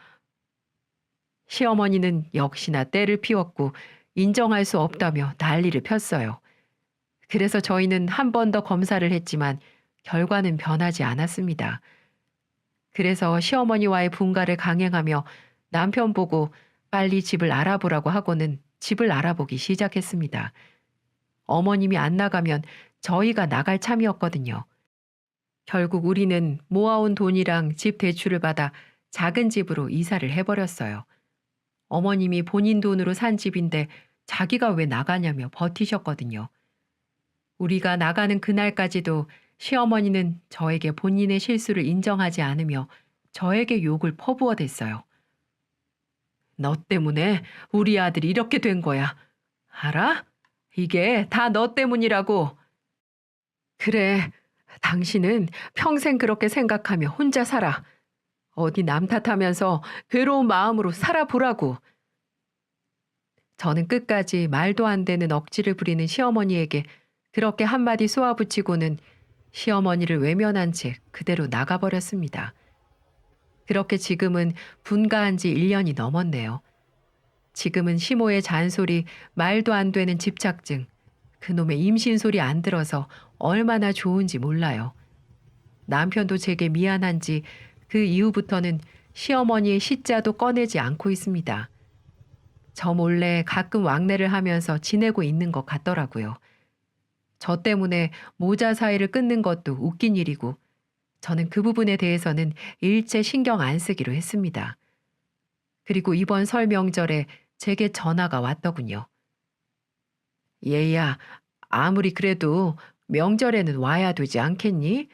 시어머니는 역시나 때를 피웠고 인정할 수 없다며 난리를 폈어요. 그래서 저희는 한 번 더 검사를 했지만 결과는 변하지 않았습니다. 그래서 시어머니와의 분가를 강행하며 남편 보고 빨리 집을 알아보라고 하고는 집을 알아보기 시작했습니다. 어머님이 안 나가면 저희가 나갈 참이었거든요. 결국 우리는 모아온 돈이랑 집 대출을 받아 작은 집으로 이사를 해버렸어요. 어머님이 본인 돈으로 산 집인데 자기가 왜 나가냐며 버티셨거든요. 우리가 나가는 그날까지도 시어머니는 저에게 본인의 실수를 인정하지 않으며 저에게 욕을 퍼부어댔어요. 너 때문에 우리 아들이 이렇게 된 거야. 알아? 이게 다 너 때문이라고. 그래, 당신은 평생 그렇게 생각하며 혼자 살아. 어디 남 탓하면서 괴로운 마음으로 살아보라고. 저는 끝까지 말도 안 되는 억지를 부리는 시어머니에게 그렇게 한마디 쏘아붙이고는 시어머니를 외면한 채 그대로 나가버렸습니다. 그렇게 지금은 분가한 지 1년이 넘었네요. 지금은 시모의 잔소리, 말도 안 되는 집착증, 그놈의 임신 소리 안 들어서 얼마나 좋은지 몰라요. 남편도 제게 미안한지 그 이후부터는 시어머니의 시자도 꺼내지 않고 있습니다. 저 몰래 가끔 왕래를 하면서 지내고 있는 것 같더라고요. 저 때문에 모자 사이를 끊는 것도 웃긴 일이고 저는 그 부분에 대해서는 일체 신경 안 쓰기로 했습니다. 그리고 이번 설 명절에 제게 전화가 왔더군요. 얘야, 아무리 그래도 명절에는 와야 되지 않겠니?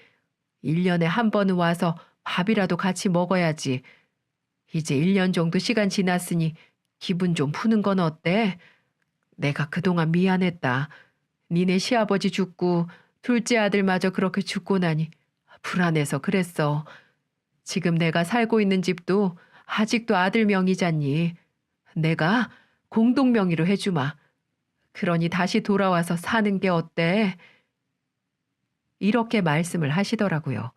1년에 한 번은 와서 밥이라도 같이 먹어야지. 이제 1년 정도 시간 지났으니 기분 좀 푸는 건 어때? 내가 그동안 미안했다. 니네 시아버지 죽고 둘째 아들마저 그렇게 죽고 나니 불안해서 그랬어. 지금 내가 살고 있는 집도 아직도 아들 명의잖니. 내가 공동 명의로 해주마. 그러니 다시 돌아와서 사는 게 어때? 이렇게 말씀을 하시더라고요.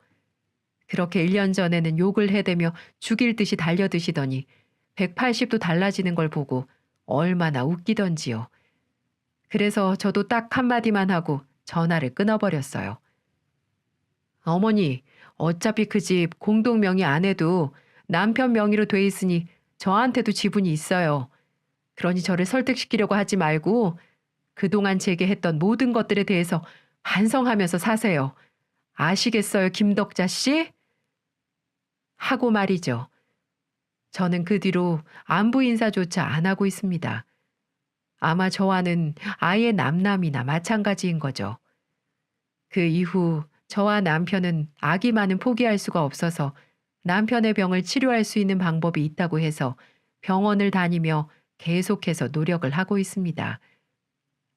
그렇게 1년 전에는 욕을 해대며 죽일 듯이 달려드시더니 180도 달라지는 걸 보고 얼마나 웃기던지요. 그래서 저도 딱 한마디만 하고 전화를 끊어버렸어요. 어머니, 어차피 그 집 공동 명의 안 해도 남편 명의로 돼 있으니 저한테도 지분이 있어요. 그러니 저를 설득시키려고 하지 말고 그동안 제게 했던 모든 것들에 대해서 반성하면서 사세요. 아시겠어요, 김덕자 씨? 하고 말이죠. 저는 그 뒤로 안부 인사조차 안 하고 있습니다. 아마 저와는 아예 남남이나 마찬가지인 거죠. 그 이후 저와 남편은 아기만은 포기할 수가 없어서 남편의 병을 치료할 수 있는 방법이 있다고 해서 병원을 다니며 계속해서 노력을 하고 있습니다.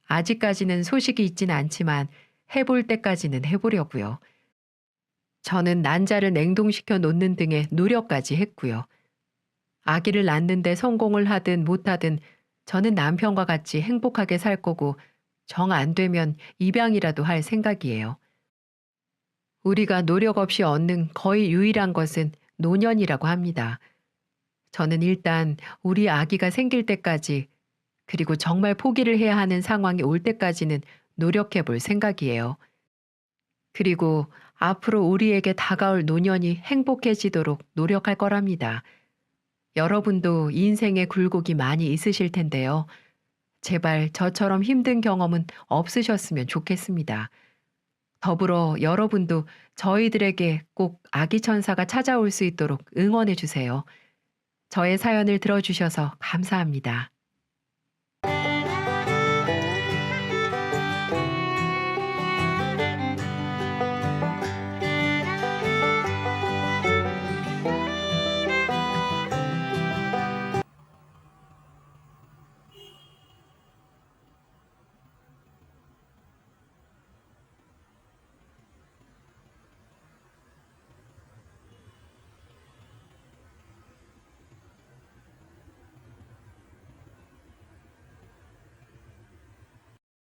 아직까지는 소식이 있진 않지만 해볼 때까지는 해보려고요. 저는 난자를 냉동시켜 놓는 등의 노력까지 했고요. 아기를 낳는데 성공을 하든 못하든 저는 남편과 같이 행복하게 살 거고 정 안 되면 입양이라도 할 생각이에요. 우리가 노력 없이 얻는 거의 유일한 것은 노년이라고 합니다. 저는 일단 우리 아기가 생길 때까지 그리고 정말 포기를 해야 하는 상황이 올 때까지는 노력해 볼 생각이에요. 그리고 앞으로 우리에게 다가올 노년이 행복해지도록 노력할 거랍니다. 여러분도 인생의 굴곡이 많이 있으실 텐데요. 제발 저처럼 힘든 경험은 없으셨으면 좋겠습니다. 더불어 여러분도 저희들에게 꼭 아기 천사가 찾아올 수 있도록 응원해 주세요. 저의 사연을 들어주셔서 감사합니다.